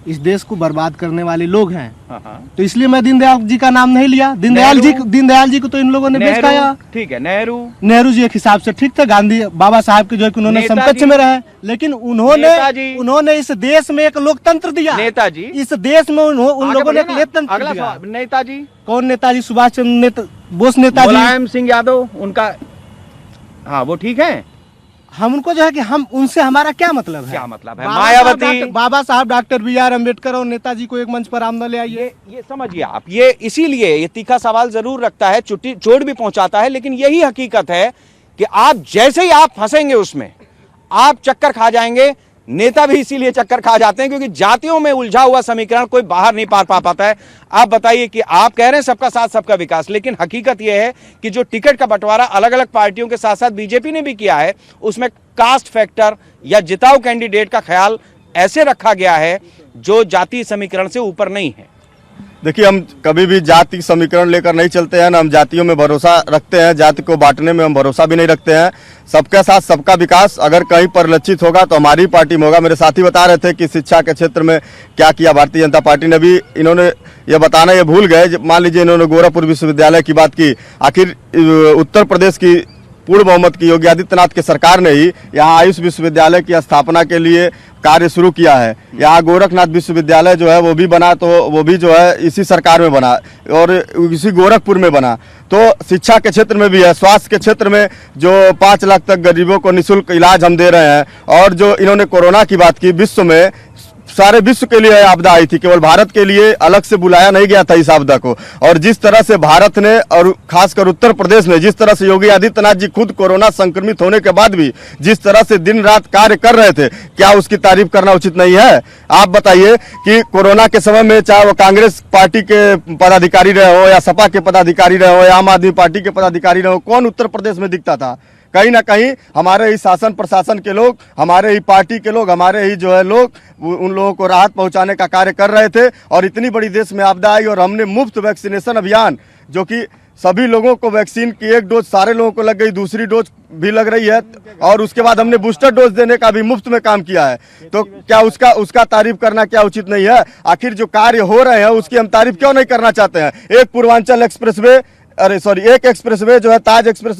इस देश को बर्बाद करने वाले लोग हैं, तो इसलिए मैं दीनदयाल जी का नाम नहीं लिया। दीनदयाल जी को तो इन लोगों ने बेचकाया। ठीक है, नेहरू जी एक हिसाब से ठीक थे, गांधी बाबा साहब के जो है कि उन्होंने समकक्ष में रहे, लेकिन उन्होंने इस देश में एक लोकतंत्र दिया। नेताजी इस देश में उन लोगों ने एक लोकतंत्र दिया। नेताजी कौन? नेताजी सुभाष चंद्र बोस, नेताजी मुलायम सिंह यादव, उनका, हाँ वो ठीक है। हम उनको जो है कि हम उनसे हमारा क्या मतलब है? क्या मतलब है? मायावती, बाबा साहब डॉक्टर BR अम्बेडकर और नेताजी को एक मंच पर आमना ले आइए। ये समझिए आप, ये इसीलिए ये तीखा सवाल जरूर रखता है, चोट भी पहुंचाता है, लेकिन यही हकीकत है कि आप जैसे ही आप फंसेंगे उसमें आप चक्कर खा जाएंगे। नेता भी इसीलिए चक्कर खा जाते हैं क्योंकि जातियों में उलझा हुआ समीकरण कोई बाहर नहीं पार पा पाता है। आप बताइए कि आप कह रहे हैं सबका साथ सबका विकास, लेकिन हकीकत यह है कि जो टिकट का बंटवारा अलग अलग पार्टियों के साथ साथ बीजेपी ने भी किया है, उसमें कास्ट फैक्टर या जिताऊ कैंडिडेट का ख्याल ऐसे रखा गया है जो जाति समीकरण से ऊपर नहीं है। देखिए, हम कभी भी जाति समीकरण लेकर नहीं चलते हैं, ना हम जातियों में भरोसा रखते हैं, जाति को बांटने में हम भरोसा भी नहीं रखते हैं। सबके साथ सबका विकास अगर कहीं परिलक्षित होगा तो हमारी पार्टी में होगा। मेरे साथी बता रहे थे कि शिक्षा के क्षेत्र में क्या किया भारतीय जनता पार्टी ने, भी इन्होंने ये बताना ये भूल गए। मान लीजिए इन्होंने गोरखपुर विश्वविद्यालय की बात की, आखिर उत्तर प्रदेश की पूर्ण बहुमत की योगी आदित्यनाथ की सरकार ने ही यहाँ आयुष विश्वविद्यालय की स्थापना के लिए कार्य शुरू किया है। यहाँ गोरखनाथ विश्वविद्यालय जो है वो भी बना, तो वो भी जो है इसी सरकार में बना और इसी गोरखपुर में बना। तो शिक्षा के क्षेत्र में भी है, स्वास्थ्य के क्षेत्र में जो 5 लाख तक गरीबों को निःशुल्क इलाज हम दे रहे हैं। और जो इन्होंने कोरोना की बात की, विश्व में सारे विश्व के लिए आपदा आई थी, केवल भारत के लिए अलग से बुलाया नहीं गया था इस आपदा को। और जिस तरह से भारत ने और खासकर उत्तर प्रदेश ने, जिस तरह से योगी आदित्यनाथ जी खुद कोरोना संक्रमित होने के बाद भी जिस तरह से दिन रात कार्य कर रहे थे, क्या उसकी तारीफ करना उचित नहीं है? आप बताइए कि कोरोना के समय में चाहे वो कांग्रेस पार्टी के पदाधिकारी रहे हो या सपा के पदाधिकारी रहे हो या आम आदमी पार्टी के पदाधिकारी रहे हो, कौन उत्तर प्रदेश में दिखता था? कहीं ना कहीं हमारे ही शासन प्रशासन के लोग, हमारे ही पार्टी के लोग, हमारे ही जो है लोग उन लोगों को राहत पहुंचाने का कार्य कर रहे थे। और इतनी बड़ी देश में आपदा आई और हमने मुफ्त वैक्सीनेशन अभियान, जो कि सभी लोगों को वैक्सीन की 1 डोज सारे लोगों को लग गई, दूसरी डोज भी लग रही है, और उसके बाद हमने बूस्टर डोज देने का भी मुफ्त में काम किया है। तो क्या उसका तारीफ करना क्या उचित नहीं है? आखिर जो कार्य हो रहे हैं उसकी हम तारीफ क्यों नहीं करना चाहते हैं? एक पूर्वांचल एक्सप्रेसवे, एक एक्सप्रेसवे जो है ताज एक्सप्रेस,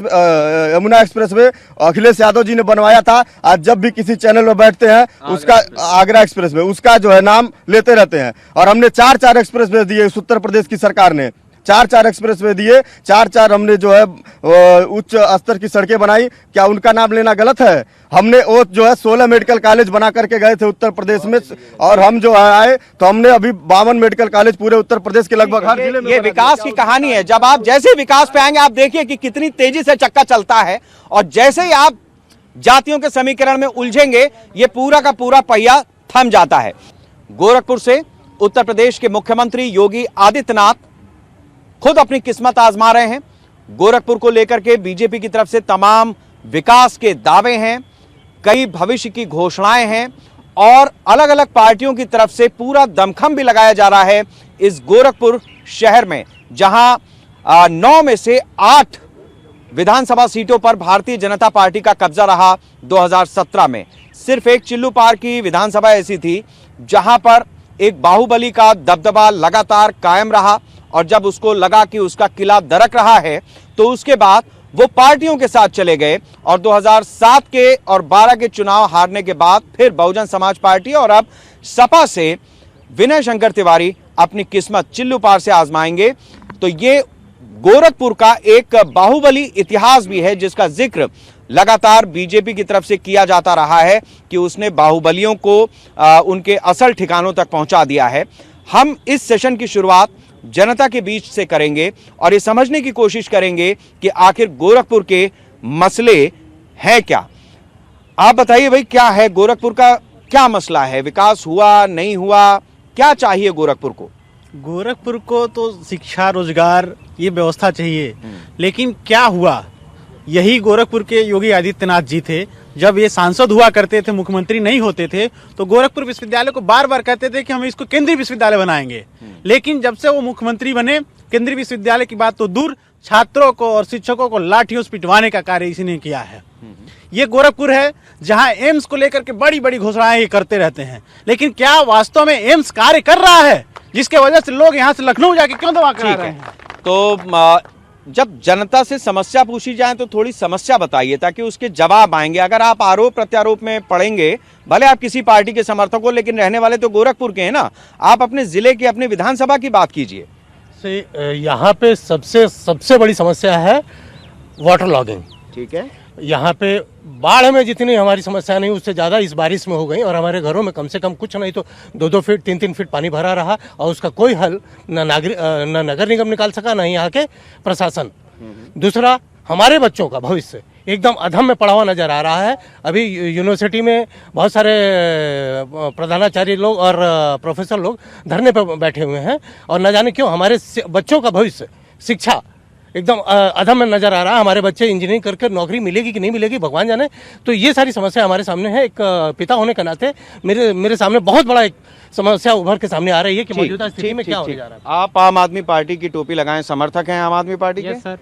यमुना एक्सप्रेसवे अखिलेश यादव जी ने बनवाया था। आज जब भी किसी चैनल में बैठते हैं उसका, आगरा एक्सप्रेसवे, उसका जो है नाम लेते रहते हैं। और हमने 4 एक्सप्रेसवे दिए उत्तर प्रदेश की सरकार ने। चार एक्सप्रेस वे दिए, चार हमने जो है उच्च स्तर की सड़कें बनाई। क्या उनका नाम लेना गलत है? हमने वो जो है 16 मेडिकल कॉलेज बना करके गए थे उत्तर प्रदेश में, और हम जो आए तो हमने अभी 52 मेडिकल कॉलेज पूरे उत्तर प्रदेश के लगभग हर जिले में। ये विकास की कहानी है। जब आप जैसे ही विकास पे आएंगे, आप देखिए कि कितनी तेजी से चक्का चलता है, और जैसे ही आप जातियों के समीकरण में उलझेंगे, ये पूरा का पूरा पहिया थम जाता है। गोरखपुर से उत्तर प्रदेश के मुख्यमंत्री योगी आदित्यनाथ खुद अपनी किस्मत आजमा रहे हैं। गोरखपुर को लेकर के बीजेपी की तरफ से तमाम विकास के दावे हैं, कई भविष्य की घोषणाएं हैं, और अलग अलग पार्टियों की तरफ से पूरा दमखम भी लगाया जा रहा है इस गोरखपुर शहर में, जहां 9 में से 8 विधानसभा सीटों पर भारतीय जनता पार्टी का कब्जा रहा। 2017 में सिर्फ एक चिल्लूपार की विधानसभा ऐसी थी जहां पर एक बाहुबली का दबदबा लगातार कायम रहा, और जब उसको लगा कि उसका किला दरक रहा है तो उसके बाद वो पार्टियों के साथ चले गए, और 2007 के और 12 के चुनाव हारने के बाद फिर बहुजन समाज पार्टी और अब सपा से विनय शंकर तिवारी अपनी किस्मत चिल्लूपार से आजमाएंगे। तो ये गोरखपुर का एक बाहुबली इतिहास भी है, जिसका जिक्र लगातार बीजेपी की तरफ से किया जाता रहा है कि उसने बाहुबलियों को उनके असल ठिकानों तक पहुंचा दिया है। हम इस सेशन की शुरुआत जनता के बीच से करेंगे और ये समझने की कोशिश करेंगे कि आखिर गोरखपुर के मसले हैं क्या। आप बताइए भाई, क्या है गोरखपुर का, क्या मसला है? विकास हुआ, नहीं हुआ, क्या चाहिए गोरखपुर को? गोरखपुर को तो शिक्षा, रोजगार, ये व्यवस्था चाहिए, लेकिन क्या हुआ? यही गोरखपुर के योगी आदित्यनाथ जी थे। जब ये सांसद हुआ करते थे, मुख्यमंत्री नहीं होते थे, तो गोरखपुर विश्वविद्यालय को बार बार कहते थे कि हम इसको केंद्रीय विश्वविद्यालय बनाएंगे। लेकिन जब से वो मुख्यमंत्री बने, केंद्रीय विश्वविद्यालय की बात तो दूर, छात्रों को और शिक्षकों को लाठियों से पिटवाने का कार्य इसी ने किया है। ये गोरखपुर है जहां एम्स को लेकर के बड़ी बड़ी घोषणाएं ये करते रहते हैं, लेकिन क्या वास्तव में एम्स कार्य कर रहा है, जिसके वजह से लोग यहाँ से लखनऊ जाके क्यों दवा करा रहे हैं? तो जब जनता से समस्या पूछी जाए तो थोड़ी समस्या बताइए ताकि उसके जवाब आएंगे। अगर आप आरोप प्रत्यारोप में पड़ेंगे, भले आप किसी पार्टी के समर्थक हो, लेकिन रहने वाले तो गोरखपुर के हैं ना। आप अपने जिले की, अपनी विधानसभा की बात कीजिए। यहाँ पे सबसे बड़ी समस्या है वाटर लॉगिंग। ठीक है, यहाँ पे बाढ़ में जितनी हमारी समस्या नहीं, उससे ज़्यादा इस बारिश में हो गई, और हमारे घरों में कम से कम कुछ नहीं तो 2-2 फीट 3-3 फीट पानी भरा रहा, और उसका कोई हल न नगर निगम निकाल सका, न यहाँ के प्रशासन। दूसरा, हमारे बच्चों का भविष्य एकदम अधम में पड़ा हुआ नजर आ रहा है। अभी यूनिवर्सिटी में बहुत सारे प्रधानाचार्य लोग और प्रोफेसर लोग धरने पर बैठे हुए हैं, और न जाने क्यों हमारे बच्चों का भविष्य, शिक्षा एकदम अधम में नजर आ रहा है। हमारे बच्चे इंजीनियरिंग करके नौकरी मिलेगी कि नहीं मिलेगी भगवान जाने। तो ये सारी समस्या हमारे सामने है। एक पिता होने के नाते मेरे सामने बहुत बड़ा एक समस्या उभर के सामने आ रही है कि मौजूदा स्थिति में क्या होने जा रहा है। आप आम आदमी पार्टी की टोपी लगाएं, समर्थक हैं आम आदमी पार्टी के? सर।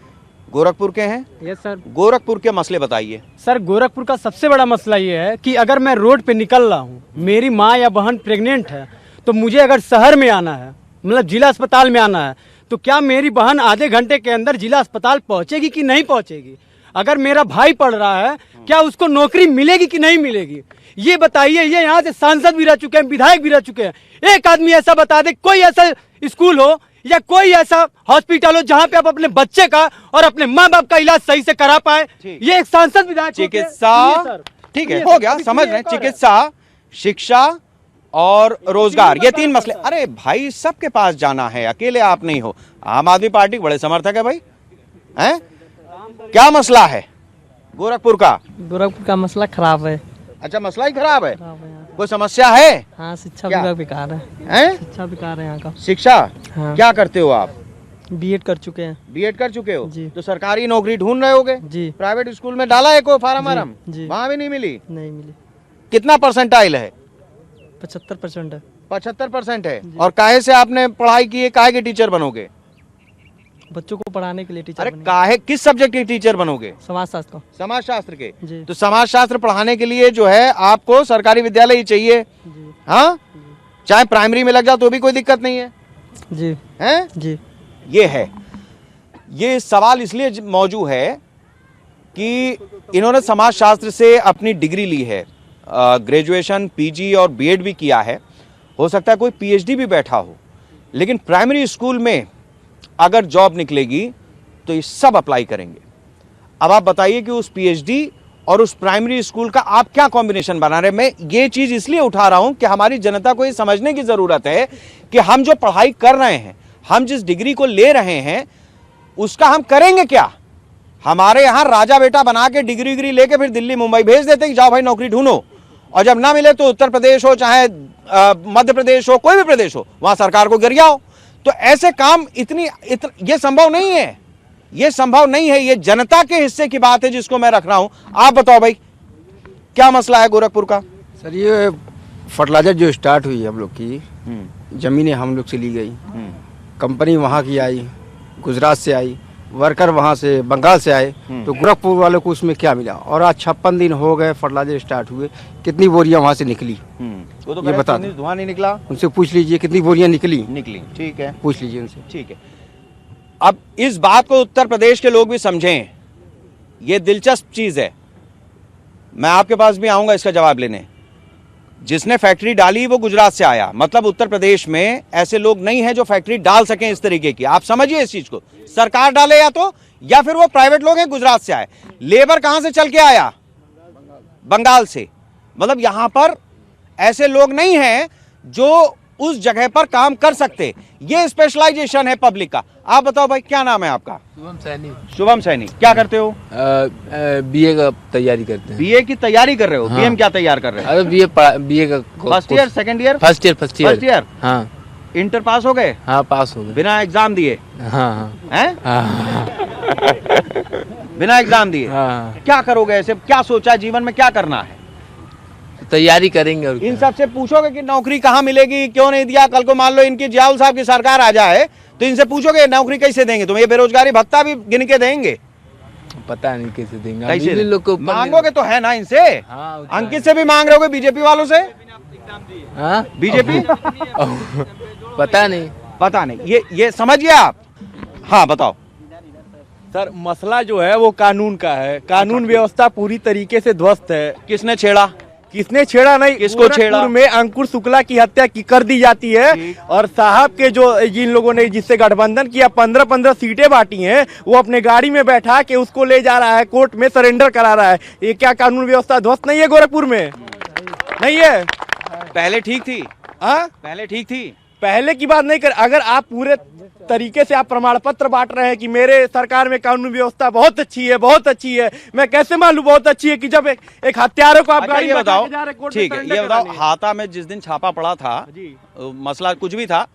गोरखपुर के हैं? Yes sir. गोरखपुर के मसले बताइए। सर, गोरखपुर का सबसे बड़ा मसला ये है कि अगर मैं रोड पे निकल रहा हूँ, मेरी माँ या बहन प्रेग्नेंट है, तो मुझे अगर शहर में आना है, मतलब जिला अस्पताल में आना है, तो क्या मेरी बहन आधे घंटे के अंदर जिला अस्पताल पहुंचेगी कि नहीं पहुंचेगी? अगर मेरा भाई पढ़ रहा है, क्या उसको नौकरी मिलेगी कि नहीं मिलेगी? ये बताइए। ये यहाँ से सांसद भी रह चुके हैं, विधायक भी रह चुके हैं। एक आदमी ऐसा बता दे, कोई ऐसा स्कूल हो या कोई ऐसा हॉस्पिटल हो जहाँ पे आप अपने बच्चे का और अपने माँ बाप का इलाज सही से करा पाए। ये एक सांसद, विधायक, चिकित्सा, ठीक है, हो गया, समझ रहे हैं। चिकित्सा, शिक्षा और रोजगार, ये 3 मसले। अरे भाई, सबके पास जाना है, अकेले आप नहीं हो। आम आदमी पार्टी के बड़े समर्थक है भाई, हैं? क्या मसला है गोरखपुर का? गोरखपुर का मसला खराब है। अच्छा, मसला ही खराब है। कोई समस्या है? हाँ, शिक्षा विभाग बेकार है। हैं? शिक्षा बेकार है यहाँ का। शिक्षा? हाँ। क्या करते हो आप? बीएड कर चुके हैं। बीएड कर चुके हो जी। तो सरकारी नौकरी ढूंढ रहे होगे जी। प्राइवेट स्कूल में डाला है कोई फार्म वार्म? जी। वहाँ भी नहीं मिली? नहीं मिली। कितना परसेंटाइल है? 75% है। 75% है। और काहे से आपने पढ़ाई की है? काहे के टीचर बनोगे? बच्चों को पढ़ाने के लिए टीचर। अरे काहे, किस सब्जेक्ट के टीचर बनोगे? समाजशास्त्र। समाजशास्त्र के जी। तो समाजशास्त्र पढ़ाने के लिए जो है आपको सरकारी विद्यालय ही चाहिए। हाँ, चाहे प्राइमरी में लग जाओ तो भी कोई दिक्कत नहीं है। जी। हैं? जी। ये है, ये सवाल इसलिए मौजूद है कि इन्होंने समाजशास्त्र से अपनी डिग्री ली है, ग्रेजुएशन, पीजी और बीएड भी किया है। हो सकता है कोई पीएचडी भी बैठा हो, लेकिन प्राइमरी स्कूल में अगर जॉब निकलेगी तो ये सब अप्लाई करेंगे। अब आप बताइए कि उस पीएचडी और उस प्राइमरी स्कूल का आप क्या कॉम्बिनेशन बना रहे हैं। मैं ये चीज इसलिए उठा रहा हूं कि हमारी जनता को ये समझने की जरूरत है कि हम जो पढ़ाई कर रहे हैं, हम जिस डिग्री को ले रहे हैं, उसका हम करेंगे क्या। हमारे यहां राजा बेटा बना के डिग्री लेके फिर दिल्ली मुंबई भेज देते कि जाओ भाई नौकरी ढूंढो, और जब ना मिले तो उत्तर प्रदेश हो चाहे मध्य प्रदेश हो, कोई भी प्रदेश हो, वहां सरकार को गिरियाओ। तो ऐसे काम ये संभव नहीं है, ये संभव नहीं है। ये जनता के हिस्से की बात है जिसको मैं रख रहा हूं। आप बताओ भाई क्या मसला है गोरखपुर का। सर ये फर्टिलाइजर जो स्टार्ट हुई हम लोग की, जमीनें हम लोग से ली गई, कंपनी वहाँ की आई, गुजरात से आई, वर्कर वहाँ से बंगाल से आए, तो गोरखपुर वालों को उसमें क्या मिला। और आज 56 दिन हो गए फर्टिलाइजर स्टार्ट हुए, कितनी बोरियां वहाँ से निकली वो तो ये बता दें। धुआं नहीं निकला, उनसे पूछ लीजिए कितनी बोरियां निकली। ठीक है, पूछ लीजिए उनसे। ठीक है। अब इस बात को उत्तर प्रदेश के लोग भी समझें, ये दिलचस्प चीज है। मैं आपके पास भी आऊंगा इसका जवाब लेने। जिसने फैक्ट्री डाली वो गुजरात से आया, मतलब उत्तर प्रदेश में ऐसे लोग नहीं हैं जो फैक्ट्री डाल सकें इस तरीके की। आप समझिए इस चीज को, सरकार डाले या फिर वो प्राइवेट लोग हैं गुजरात से आए। लेबर कहां से चल के आया? बंगाल से। मतलब यहां पर ऐसे लोग नहीं हैं जो उस जगह पर काम कर सकते। ये स्पेशलाइजेशन है पब्लिक का। आप बताओ भाई क्या नाम है आपका? शुभम सैनी। शुभम सैनी, क्या करते हो? बीए का तैयारी करते हैं। बीए की तैयारी कर रहे हो? बीएम क्या तैयार कर रहे हो? अरे बीए का first year, second year? First year. हाँ। इंटर पास हो गए? हाँ पास हो गए। बिना एग्जाम दिए? हाँ। हैं? हाँ। बिना एग्जाम दिए? हाँ। क्या करोगे ऐसे? क्या सोचा जीवन में क्या करना है? तैयारी करेंगे। और इन सबसे पूछोगे कि नौकरी कहाँ मिलेगी, क्यों नहीं दिया? कल को मान लो इनकी जियाउल साहब की सरकार आ जाए तो इनसे पूछोगे नौकरी कैसे देंगे तुम्हें? ये बेरोजगारी भत्ता भी गिन के देंगे? पता नहीं कैसे देंगे। कैसे लोग को मांगोगे तो है ना इनसे। हाँ, अंकित से भी मांग रहे हो, बीजेपी वालों से? हाँ? बीजेपी पता नहीं। ये समझिए आप। हाँ बताओ सर, मसला जो है वो कानून का है। कानून व्यवस्था पूरी तरीके से ध्वस्त है। किसने छेड़ा? किसने छेड़ा नहीं, किसको छेड़ा? गोरखपुर में अंकुर शुक्ला की हत्या कर दी जाती है, और साहब के जो जिन लोगों ने जिससे गठबंधन किया 15-15 सीटें बांटी हैं, वो अपने गाड़ी में बैठा के उसको ले जा रहा है, कोर्ट में सरेंडर करा रहा है। ये क्या कानून व्यवस्था ध्वस्त नहीं है गोरखपुर में? नहीं है। पहले ठीक थी। हाँ, पहले ठीक थी। पहले की बात नहीं कर। अगर आप पूरे तरीके से आप प्रमाण पत्र बांट रहे हैं कि मेरे सरकार में कानून व्यवस्था बहुत अच्छी है, बहुत अच्छी है, मैं कैसे मान लूं बहुत अच्छी है कि जब एक हत्यारों को आप गाड़ी में बताओ। जा रहे कोर्ट ठीक है, ये बताओ, हाथा में जिस दिन छापा पड़ा था, मसला कुछ भी था,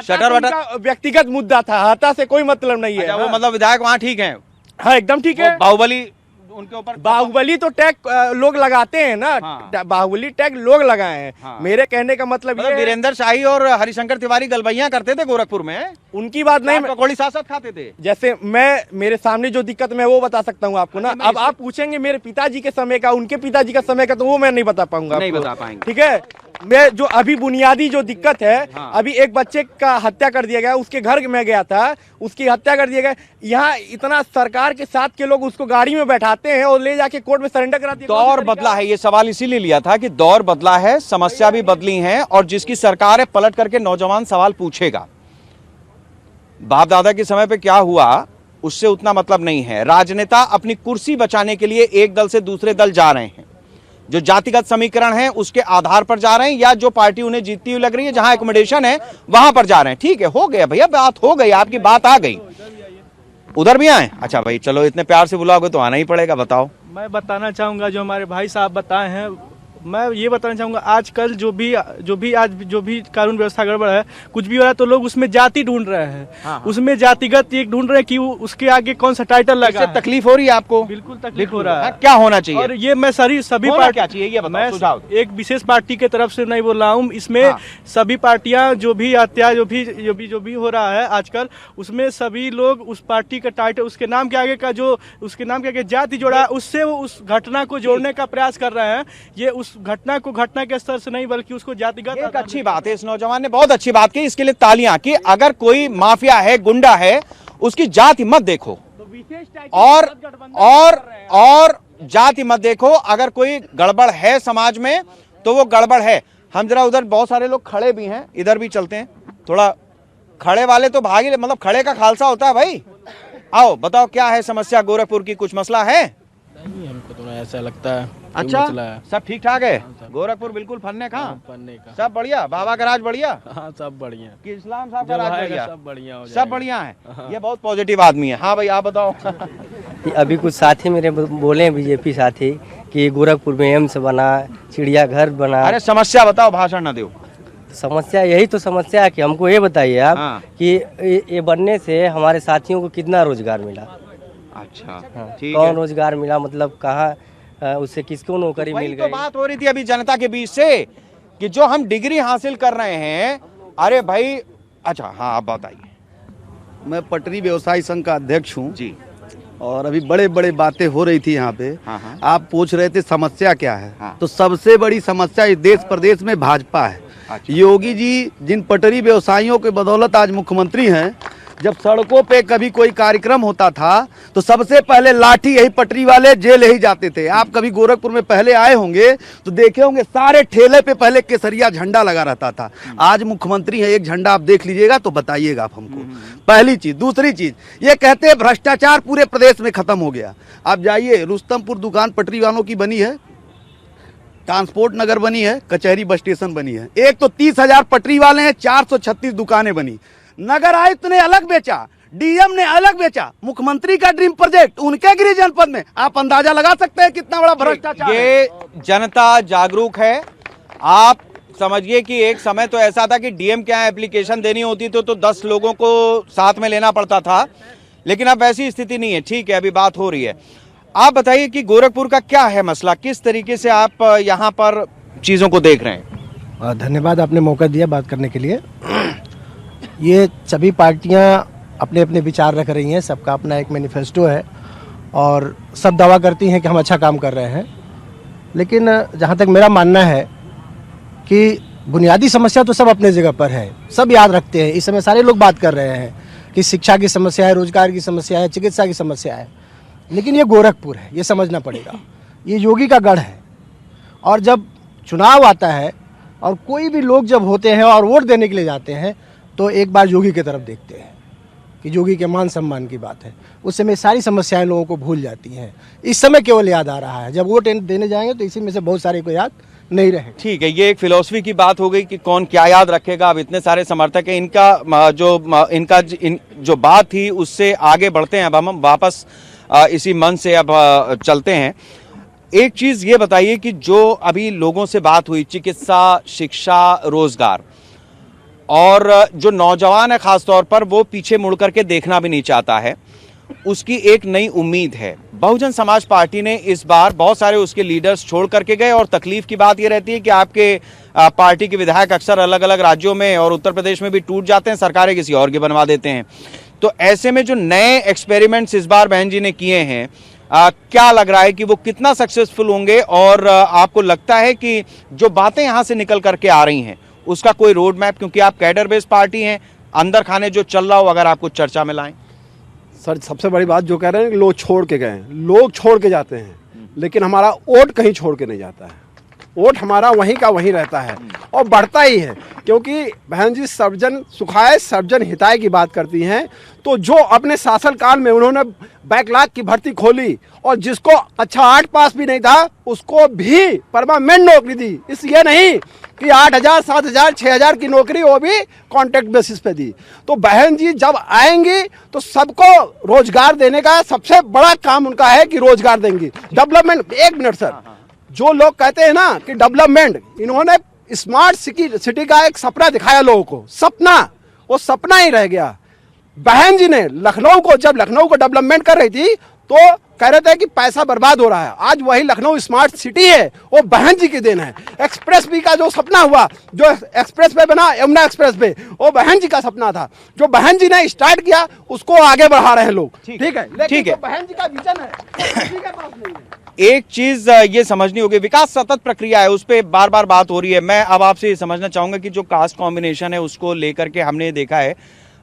शटर वटर व्यक्तिगत मुद्दा था, हाथा से कोई मतलब नहीं है। वो मतलब विधायक वहाँ ठीक है? हाँ एकदम ठीक है। बाहुबली उनके ऊपर, बाहुबली तो टैग लोग लगाते हैं ना। हाँ। बाहुबली टैग लोग लगाए हैं। हाँ। मेरे कहने का मतलब ये वीरेंद्र शाही और हरिशंकर तिवारी गलबैया करते थे गोरखपुर में, उनकी बात नहीं, पकौड़ी साथ साथ खाते थे। जैसे मेरे सामने जो दिक्कत मैं वो बता सकता हूँ आपको ना। अब आप पूछेंगे मेरे पिताजी के समय का, उनके पिताजी का समय का, तो वो मैं नहीं बता पाऊंगा। नहीं बता पाएंगे। ठीक है। मैं जो अभी बुनियादी जो दिक्कत है, हाँ। अभी एक बच्चे का हत्या कर दिया गया, उसके घर में गया था, उसकी हत्या कर दिया गया। यहाँ इतना सरकार के साथ के लोग उसको गाड़ी में बैठाते हैं और ले जाके कोर्ट में सरेंडर करा दिया। दौर बदला है, ये सवाल इसीलिए लिया था कि दौर बदला है, समस्या भी बदली है, और जिसकी सरकार है पलट करके नौजवान सवाल पूछेगा। बाप दादा के समय पे क्या हुआ उससे उतना मतलब नहीं है। राजनेता अपनी कुर्सी बचाने के लिए एक दल से दूसरे दल जा रहे हैं, जो जातिगत समीकरण है उसके आधार पर जा रहे हैं, या जो पार्टी उन्हें जीतती हुई लग रही है, जहां एकोमोडेशन है वहां पर जा रहे हैं। ठीक है, हो गया भैया, बात हो गई, आपकी बात आ गई। उधर भी आए? अच्छा भाई चलो, इतने प्यार से बुलाओगे तो आना ही पड़ेगा। बताओ। मैं बताना चाहूँगा जो हमारे भाई साहब बताए हैं, मैं ये बताना चाहूँगा आजकल जो भी कानून व्यवस्था गड़बड़ है, कुछ भी हो रहा है तो लोग उसमें जाति ढूंढ रहे हैं। हाँ। उसमें जातिगत एक ढूंढ रहे हैं कि उसके आगे कौन सा टाइटल लगा है। तकलीफ हो रही है आपको? बिल्कुल तकलीफ हो रहा है। क्या होना चाहिए? और ये मैं सभी पार्टी क्या चाहिए ये बताओ, सुझाव। एक विशेष पार्टी के तरफ से नहीं बोल रहा हूँ, इसमें हाँ। सभी पार्टियां जो भी हत्या जो भी हो रहा है आजकल, उसमें सभी लोग उस पार्टी का टाइटल, उसके नाम के आगे का जो उसके नाम के आगे जाति जोड़ा है, उससे वो उस घटना को जोड़ने का प्रयास कर रहे हैं। ये उस घटना को घटना के स्तर से नहीं बल्कि उसको जातिगत। एक अच्छी बात है, इस नौजवान ने बहुत अच्छी बात की, इसके लिए तालियां। कि अगर कोई माफिया है, गुंडा है, उसकी जाति मत देखो, और जाति मत देखो। अगर कोई गड़बड़ है समाज में तो वो गड़बड़ है। हम जरा उधर बहुत सारे लोग खड़े भी हैं, इधर भी चलते हैं, थोड़ा खड़े वाले तो भागी, मतलब खड़े का खालसा होता है भाई। आओ बताओ क्या है समस्या गोरखपुर की, कुछ मसला है? नहीं, हमको तो ऐसा लगता है अच्छा है। सब ठीक ठाक है? गोरखपुर बिल्कुल फन्ने का, पन्ने का सब बढ़िया, बाबा का राज बढ़िया, हाँ सब बढ़िया, कि इस्लाम साहब का राज बढ़िया, सब बढ़िया हो सब बढ़िया है। ये बहुत पॉजिटिव आदमी है। हाँ भाई आप बताओ। अभी कुछ साथी मेरे बोले हैं, बीजेपी साथी, कि गोरखपुर में एम्स बना, चिड़ियाघर बना। अरे समस्या बताओ, भाषण न दो। समस्या यही तो समस्या है कि हमको ये बताइए आप कि ये बनने से हमारे साथियों को कितना रोजगार मिला। अच्छा कौन रोजगार मिला, मतलब कहाँ उससे किसको नौकरी मिल गई। तो बात हो रही थी अभी जनता के बीच से कि जो हम डिग्री हासिल कर रहे हैं, अरे भाई अच्छा हाँ आप बताइए। मैं पटरी व्यवसायी संघ का अध्यक्ष हूँ जी, और अभी बड़े बड़े बातें हो रही थी यहाँ पे। हाँ। आप पूछ रहे थे समस्या क्या है। हाँ। तो सबसे बड़ी समस्या इस देश प्रदेश में भाजपा है। अच्छा। योगी जी जिन पटरी व्यवसायियों के बदौलत आज मुख्यमंत्री हैं, जब सड़कों पे कभी कोई कार्यक्रम होता था तो सबसे पहले लाठी यही पटरी वाले जेल ही जाते थे। आप कभी गोरखपुर में पहले आए होंगे तो देखे होंगे सारे ठेले पे पहले केसरिया झंडा लगा रहता था। आज मुख्यमंत्री है, एक झंडा आप देख लीजिएगा तो बताइएगा आप हमको। पहली चीज। दूसरी चीज, ये कहते हैं भ्रष्टाचार पूरे प्रदेश में खत्म हो गया। आप जाइए, रुस्तमपुर दुकान पटरी वालों की बनी है, ट्रांसपोर्ट नगर बनी है, कचहरी बस स्टेशन बनी है। एक तो 30,000 पटरी वाले हैं, 436 दुकानें बनी। नगर आयुक्त ने अलग बेचा, डीएम ने अलग बेचा। मुख्यमंत्री का ड्रीम प्रोजेक्ट उनके गृह जनपद में। आप अंदाजा लगा सकते हैं कितना बड़ा भ्रष्टाचार है। ये जनता जागरूक है। आप समझिए कि एक समय तो ऐसा था कि डीएम के यहाँ एप्लीकेशन देनी होती तो 10 लोगों को साथ में लेना पड़ता था, लेकिन अब वैसी स्थिति नहीं है। ठीक है, अभी बात हो रही है। आप बताइए कि गोरखपुर का क्या है मसला, किस तरीके से आप यहाँ पर चीजों को देख रहे हैं? धन्यवाद आपने मौका दिया बात करने के लिए। ये सभी पार्टियां अपने अपने विचार रख रही हैं, सबका अपना एक मैनिफेस्टो है और सब दावा करती हैं कि हम अच्छा काम कर रहे हैं। लेकिन जहां तक मेरा मानना है कि बुनियादी समस्या तो सब अपने जगह पर है, सब याद रखते हैं। इस समय सारे लोग बात कर रहे हैं कि शिक्षा की समस्या है, रोजगार की समस्या है, चिकित्सा की समस्या है, लेकिन ये गोरखपुर है, ये समझना पड़ेगा। ये योगी का गढ़ है और जब चुनाव आता है और कोई भी लोग जब होते हैं और वोट देने के लिए जाते हैं तो एक बार योगी की तरफ देखते हैं कि योगी के मान सम्मान की बात है। उस समय सारी समस्याएं लोगों को भूल जाती हैं। इस समय केवल याद आ रहा है, जब वोट देने जाएंगे तो इसी में से बहुत सारे को याद नहीं रहे। ठीक है, ये एक फिलॉसफी की बात हो गई कि कौन क्या याद रखेगा। अब इतने सारे समर्थक हैं, इनका जो बात थी उससे आगे बढ़ते हैं। अब हम वापस इसी मन से अब चलते हैं। एक चीज ये बताइए कि जो अभी लोगों से बात हुई, चिकित्सा, शिक्षा, रोजगार, और जो नौजवान है खासतौर पर, वो पीछे मुड़ करके देखना भी नहीं चाहता है, उसकी एक नई उम्मीद है। बहुजन समाज पार्टी ने इस बार बहुत सारे उसके लीडर्स छोड़ करके गए और तकलीफ की बात ये रहती है कि आपके पार्टी के विधायक अक्सर अलग अलग राज्यों में और उत्तर प्रदेश में भी टूट जाते हैं, सरकारें किसी और की बनवा देते हैं। तो ऐसे में जो नए एक्सपेरिमेंट्स इस बार बहन जी ने किए हैं, क्या लग रहा है कि वो कितना सक्सेसफुल होंगे? और आपको लगता है कि जो बातें यहां से निकल करके आ रही हैं उसका कोई रोड मैप, क्योंकि आप कैडर बेस्ड पार्टी हैं, अंदर खाने जो चल रहा हो अगर आप कुछ चर्चा में लाएं? सर सबसे बड़ी बात जो कह रहे हैं, लोग छोड़ के गए, लोग छोड़ के जाते हैं, लेकिन हमारा वोट कहीं छोड़ के नहीं जाता है। वोट हमारा वहीं का वहीं रहता है और बढ़ता ही है, क्योंकि बहन जी सर्वजन सुखाय सर्वजन हिताय की बात करती हैं। तो जो अपने शासनकाल में उन्होंने बैकलॉग की भर्ती खोली और जिसको अच्छा 8 पास भी नहीं था उसको भी परमानेंट नौकरी दी। इसलिए नहीं कि 8,000, 7,000, 6,000 की नौकरी वो भी कॉन्ट्रैक्ट बेसिस पे दी। तो बहन जी जब आएंगी तो सबको रोजगार देने का सबसे बड़ा काम उनका है कि रोजगार देंगी। डेवलपमेंट, एक मिनट सर, जो लोग कहते हैं ना कि डेवलपमेंट, इन्होंने स्मार्ट सिटी का एक सपना दिखाया लोगों को, सपना, वो सपना ही रह गया। बहन जी ने लखनऊ को, जब लखनऊ को डेवलपमेंट कर रही थी तो कह रहे थे कि पैसा बर्बाद हो रहा है। आज वही लखनऊ स्मार्ट सिटी है, वो बहन जी की देन है। एक्सप्रेस वे का जो सपना हुआ, जो एक्सप्रेस वे बना, यमुना एक्सप्रेस वे, वो बहन जी का सपना था। जो बहन जी ने स्टार्ट किया उसको आगे बढ़ा रहे हैं लोग। ठीक है, लेकिन जो बहन जी का विजन है किसी के पास नहीं है। एक चीज ये समझनी होगी, विकास सतत प्रक्रिया है, उस पर बार बार बात हो रही है। मैं अब आपसे ये समझना चाहूंगा कि जो कास्ट कॉम्बिनेशन है उसको लेकर के हमने देखा है,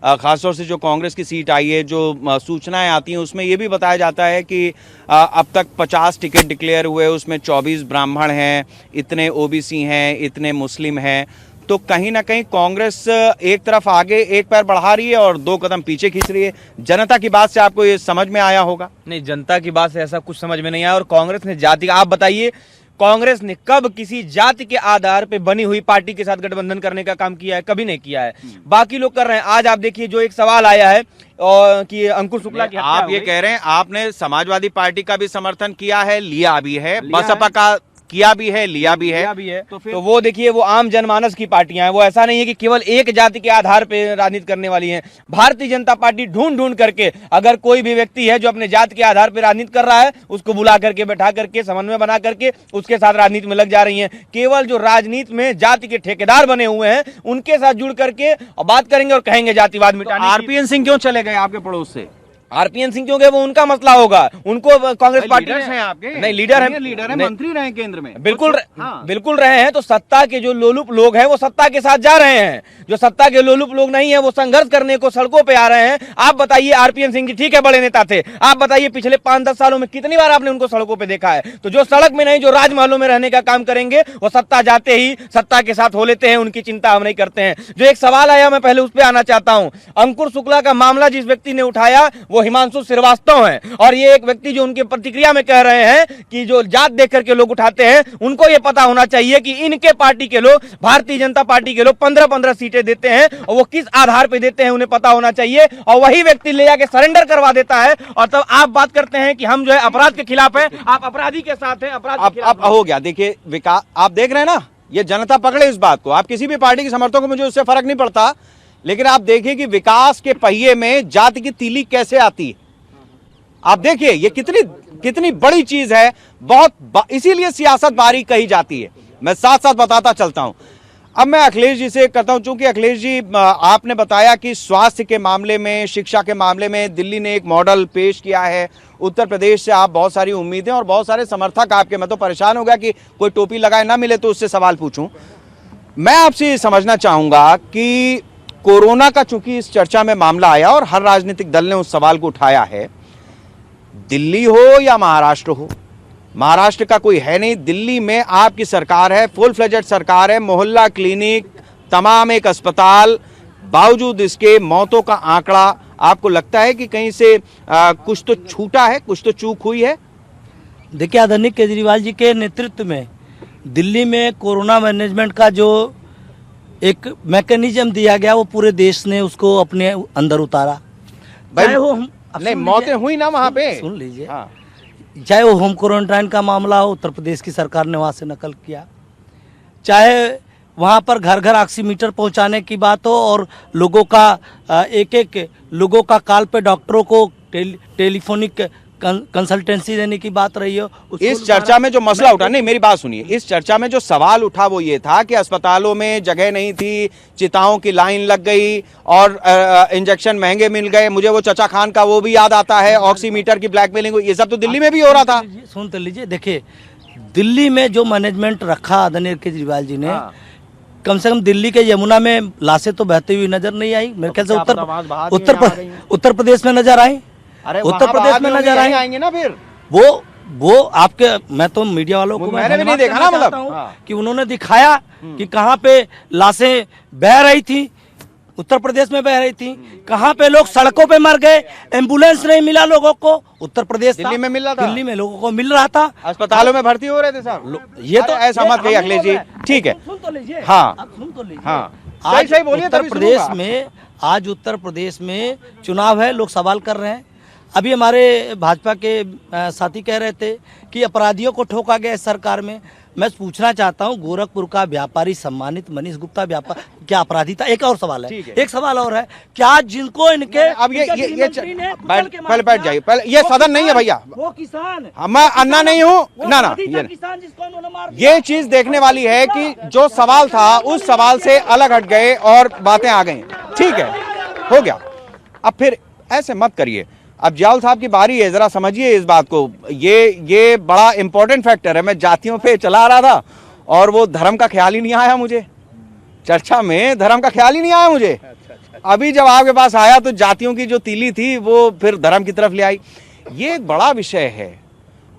खासतौर से जो कांग्रेस की सीट आई है, जो सूचनाएं आती हैं उसमें ये भी बताया जाता है कि अब तक 50 टिकट डिक्लेयर हुए, उसमें 24 ब्राह्मण हैं, इतने ओबीसी हैं, इतने मुस्लिम हैं। तो कहीं ना कहीं कांग्रेस एक तरफ आगे एक पैर बढ़ा रही है और 2 कदम पीछे खींच रही है। जनता की बात से आपको ये समझ में आया होगा? नहीं, जनता की बात से ऐसा कुछ समझ में नहीं आया। और कांग्रेस ने जाति का, आप बताइए कांग्रेस ने कब किसी जाति के आधार पे बनी हुई पार्टी के साथ गठबंधन करने का काम किया है? कभी नहीं किया है। बाकी लोग कर रहे हैं। आज आप देखिए जो एक सवाल आया है और कि अंकुर शुक्ला की हत्या आप हो ये गई। कह रहे हैं आपने समाजवादी पार्टी का भी समर्थन किया है, लिया भी है, बसपा का किया भी है, लिया भी है, तो वो देखिए वो आम जनमानस की पार्टियां हैं। वो ऐसा नहीं है कि केवल एक जाति के आधार पे राजनीति करने वाली हैं। भारतीय जनता पार्टी ढूंढ ढूंढ करके अगर कोई भी व्यक्ति है जो अपने जाति के आधार पे राजनीति कर रहा है उसको बुला करके बैठा करके समन्वय बना करके उसके साथ राजनीति में लग जा रही है। केवल जो राजनीति में जाति के ठेकेदार बने हुए हैं उनके साथ जुड़ करके और बात करेंगे और कहेंगे जातिवाद मिटाने। आरपीएन सिंह क्यों चले गए आपके पड़ोस से? आरपीएन सिंह क्यों गए वो उनका मसला होगा। उनको कांग्रेस पार्टी लीडर्स हैं आपके? नहीं, लीडर है, लीडर है, नहीं। मंत्री रहे केंद्र में। बिल्कुल हाँ। बिल्कुल रहे हैं। तो सत्ता के जो लोलुप लोग हैं वो सत्ता के साथ जा रहे हैं। जो सत्ता के लोलुप लोग नहीं है वो संघर्ष करने को सड़कों पे आ रहे हैं। आप बताइए आरपीएन सिंह जी ठीक है बड़े नेता थे, आप बताइए पिछले 5-10 सालों में कितनी बार आपने उनको सड़कों पे देखा है? तो जो सड़क में नहीं, जो राजमहलों में रहने का काम करेंगे वो सत्ता जाते ही सत्ता के साथ हो लेते हैं। उनकी चिंता हम नहीं करते हैं। जो एक सवाल आया मैं पहले उस पर आना चाहता हूं। अंकुर शुक्ला का मामला जिस व्यक्ति ने उठाया वो हिमांशु श्रीवास्तव है। और ये एक व्यक्ति जो उनके प्रतिक्रिया में कह रहे हैं कि जो जात देख करके लोग उठाते हैं उनको ये पता होना चाहिए कि इनके पार्टी के लोग, भारतीय जनता पार्टी के लोग 15-15 सीटें देते हैं और वो किस आधार पे देते हैं उन्हें पता होना चाहिए। और वही व्यक्ति ले जाके सरेंडर करवा देता है और तब आप बात करते हैं कि हम जो है अपराध के खिलाफ है। आप अपराधी के साथ हैं, अपराध के खिलाफ अब हो गया। देखिए विकास, आप देख रहे हैं ना, ये जनता पकड़े इस बात को। आप किसी भी पार्टी के समर्थकों को, मुझे उससे फर्क नहीं पड़ता, लेकिन आप देखिए कि विकास के पहिए में जाति की तीली कैसे आती है। आप देखिए ये कितनी बड़ी चीज है। इसीलिए सियासत बारी कही जाती है। मैं साथ साथ बताता चलता हूं। अब मैं अखिलेश जी से करता हूं, चूंकि अखिलेश जी आपने बताया कि स्वास्थ्य के मामले में, शिक्षा के मामले में दिल्ली ने एक मॉडल पेश किया है। उत्तर प्रदेश से आप बहुत सारी उम्मीदें और बहुत सारे समर्थक आपके, मैं तो परेशान हो गया कि कोई टोपी लगाए ना मिले तो उससे सवाल पूछूं। मैं आपसे समझना चाहूंगा कि कोरोना का चूंकि इस चर्चा में मामला आया और हर राजनीतिक दल ने उस सवाल को उठाया है, दिल्ली हो या महाराष्ट्र हो, महाराष्ट्र का कोई है नहीं, दिल्ली में आपकी सरकार है, फुल फ्लेजेड सरकार है, मोहल्ला क्लिनिक, तमाम एक अस्पताल, बावजूद इसके मौतों का आंकड़ा आपको लगता है कि कहीं से कुछ तो छूटा है, कुछ तो चूक हुई है? देखिए आदरणीय केजरीवाल जी के नेतृत्व में दिल्ली में कोरोना मैनेजमेंट का जो एक मैकेनिज्म दिया गया वो पूरे देश ने उसको अपने अंदर उतारा। चाहे वो नहीं, मौतें हुई ना वहां पे, सुन लीजिए। हाँ। चाहे वो होम क्वारंटाइन का मामला हो, उत्तर प्रदेश की सरकार ने वहां से नकल किया, चाहे वहां पर घर घर ऑक्सीमीटर पहुंचाने की बात हो और लोगों का एक लोगों का कॉल पे डॉक्टरों को टेलीफोनिक कंसल्टेंसी देने की बात रही हो। इस चर्चा में जो मसला उठा, नहीं मेरी बात सुनिए, इस चर्चा में जो सवाल उठा वो ये था कि अस्पतालों में जगह नहीं थी, चिताओं की लाइन लग गई और इंजेक्शन महंगे मिल गए। मुझे वो चचा खान का वो भी याद आता है, ऑक्सीमीटर की ब्लैकमेलिंग, ये सब तो दिल्ली में भी हो रहा था। सुन तो लीजिए, देखिए दिल्ली में जो मैनेजमेंट रखा आदरणीय केजरीवाल जी ने, कम से कम दिल्ली के यमुना में लाशें तो बहती हुई नजर नहीं आई। मेरे ख्याल से उत्तर प्रदेश में नजर आई, उत्तर प्रदेश में नजर आएंगे ना फिर वो आपके, मैं तो मीडिया वालों को मैंने भी नहीं देखा ना, मतलब कि उन्होंने दिखाया कि कहां पे लाशें बह रही थी, उत्तर प्रदेश में बह रही थी, कहां पे लोग सड़कों पे मर गए, एम्बुलेंस नहीं मिला लोगों को। उत्तर प्रदेश दिल्ली में मिल रहा था, दिल्ली में लोगों को मिल रहा था, अस्पतालों में भर्ती हो रहे थे साहब। ये तो ऐसा मत कहिए अखिलेश जी, ठीक है, सुन तो लीजिए। हाँ सुन तो लीजिए। हाँ, आज सही बोलिए। उत्तर प्रदेश में चुनाव है, लोग सवाल कर रहे हैं। अभी हमारे भाजपा के साथी कह रहे थे कि अपराधियों को ठोका गया इस सरकार में। मैं पूछना चाहता हूं, गोरखपुर का व्यापारी सम्मानित मनीष गुप्ता व्यापार क्या अपराधी था? एक और सवाल है, एक सवाल और है, क्या जिनको इनके अब ये पहले बैठ जाइए, पहले ये सदन नहीं है भैया, वो किसान, मैं अन्ना नहीं हूँ ना, किसान जिसको उन्होंने मार ये चीज देखने वाली है कि जो सवाल था उस सवाल से अलग हट गए और बातें आ गई। ठीक है, हो गया। अब फिर ऐसे मत करिए। अब जियाउल साहब की बारी है, जरा समझिए इस बात को। ये बड़ा इंपॉर्टेंट फैक्टर है। मैं जातियों पे चला रहा था और वो धर्म का ख्याल ही नहीं आया मुझे, चर्चा में धर्म का ख्याल ही नहीं आया मुझे। अभी जब आपके पास आया तो जातियों की जो तीली थी वो फिर धर्म की तरफ ले आई। ये एक बड़ा विषय है।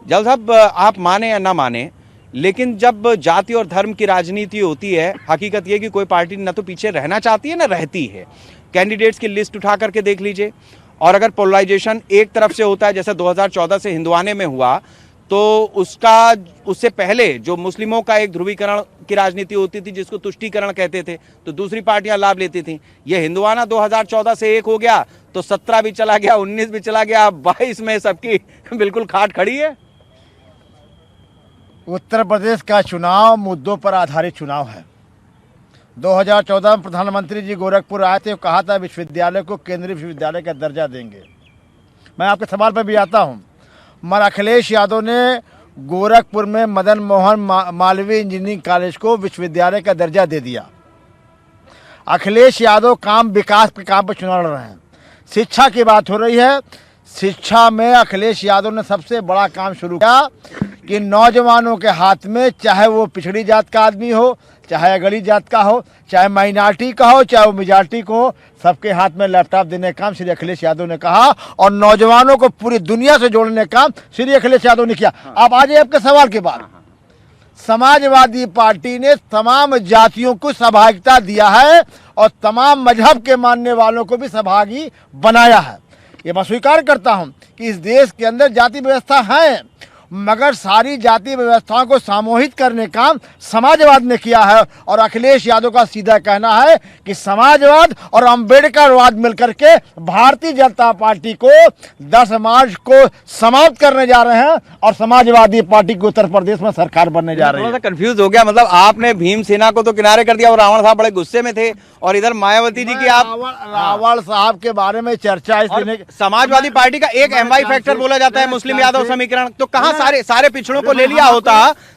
जियाउल साहब, आप माने या ना माने, लेकिन जब जाति और धर्म की राजनीति होती है, हकीकत यह कि कोई पार्टी न तो पीछे रहना चाहती है न रहती है। कैंडिडेट्स की लिस्ट उठा करके देख लीजिए, और अगर पोलराइजेशन एक तरफ से होता है जैसे 2014 से हिंदवाने में हुआ, तो उससे पहले जो मुस्लिमों का एक ध्रुवीकरण की राजनीति होती थी जिसको तुष्टीकरण कहते थे, तो दूसरी पार्टियां लाभ लेती थी। ये हिंदवाना 2014 से एक हो गया तो 17 भी चला गया, 19 भी चला गया, 22 में सबकी बिल्कुल खाट खड़ी है। उत्तर प्रदेश का चुनाव मुद्दों पर आधारित चुनाव है। 2014 में प्रधानमंत्री जी गोरखपुर आए थे, कहा था विश्वविद्यालय को केंद्रीय विश्वविद्यालय का दर्जा देंगे। मैं आपके सवाल पर भी आता हूं। मगर अखिलेश यादव ने गोरखपुर में मदन मोहन मालवीय इंजीनियरिंग कॉलेज को विश्वविद्यालय का दर्जा दे दिया। अखिलेश यादव काम विकास के काम पर चुनाव लड़ रहे हैं। शिक्षा की बात हो रही है, शिक्षा में अखिलेश यादव ने सबसे बड़ा काम शुरू किया कि नौजवानों के हाथ में, चाहे वो पिछड़ी जात का आदमी हो, चाहे अगली जात का हो, चाहे माइनॉरिटी का हो, चाहे वो मेजॉरिटी को हो, सबके हाथ में लैपटॉप देने का काम श्री अखिलेश यादव ने कहा, और नौजवानों को पूरी दुनिया से जोड़ने का काम श्री अखिलेश यादव ने किया। अब आ जाइए आपके सवाल के बाद। समाजवादी पार्टी ने तमाम जातियों को सहभागिता दिया है और तमाम मजहब के मानने वालों को भी सहभागी बनाया है। ये मैं स्वीकार करता हूं कि इस देश के अंदर जाति व्यवस्था है, मगर सारी जाति व्यवस्थाओं को सामूहिक करने का समाजवाद ने किया है। और अखिलेश यादव का सीधा कहना है कि समाजवाद और अम्बेडकरवाद मिलकर के भारतीय जनता पार्टी को 10 मार्च को समाप्त करने जा रहे हैं और समाजवादी पार्टी को उत्तर प्रदेश में सरकार बनने जा रही है। थोड़ा सा कंफ्यूज हो गया, मतलब आपने भीमसेना को तो किनारे कर दिया और रावण साहब बड़े गुस्से में थे, और इधर मायावती जी की आप रावण साहब के बारे में चर्चा इसलिए समाजवादी पार्टी का एक एमवाई फैक्टर बोला जाता है मुस्लिम यादव समीकरण, तो कहां सारे पिछड़ों को ले लिया होता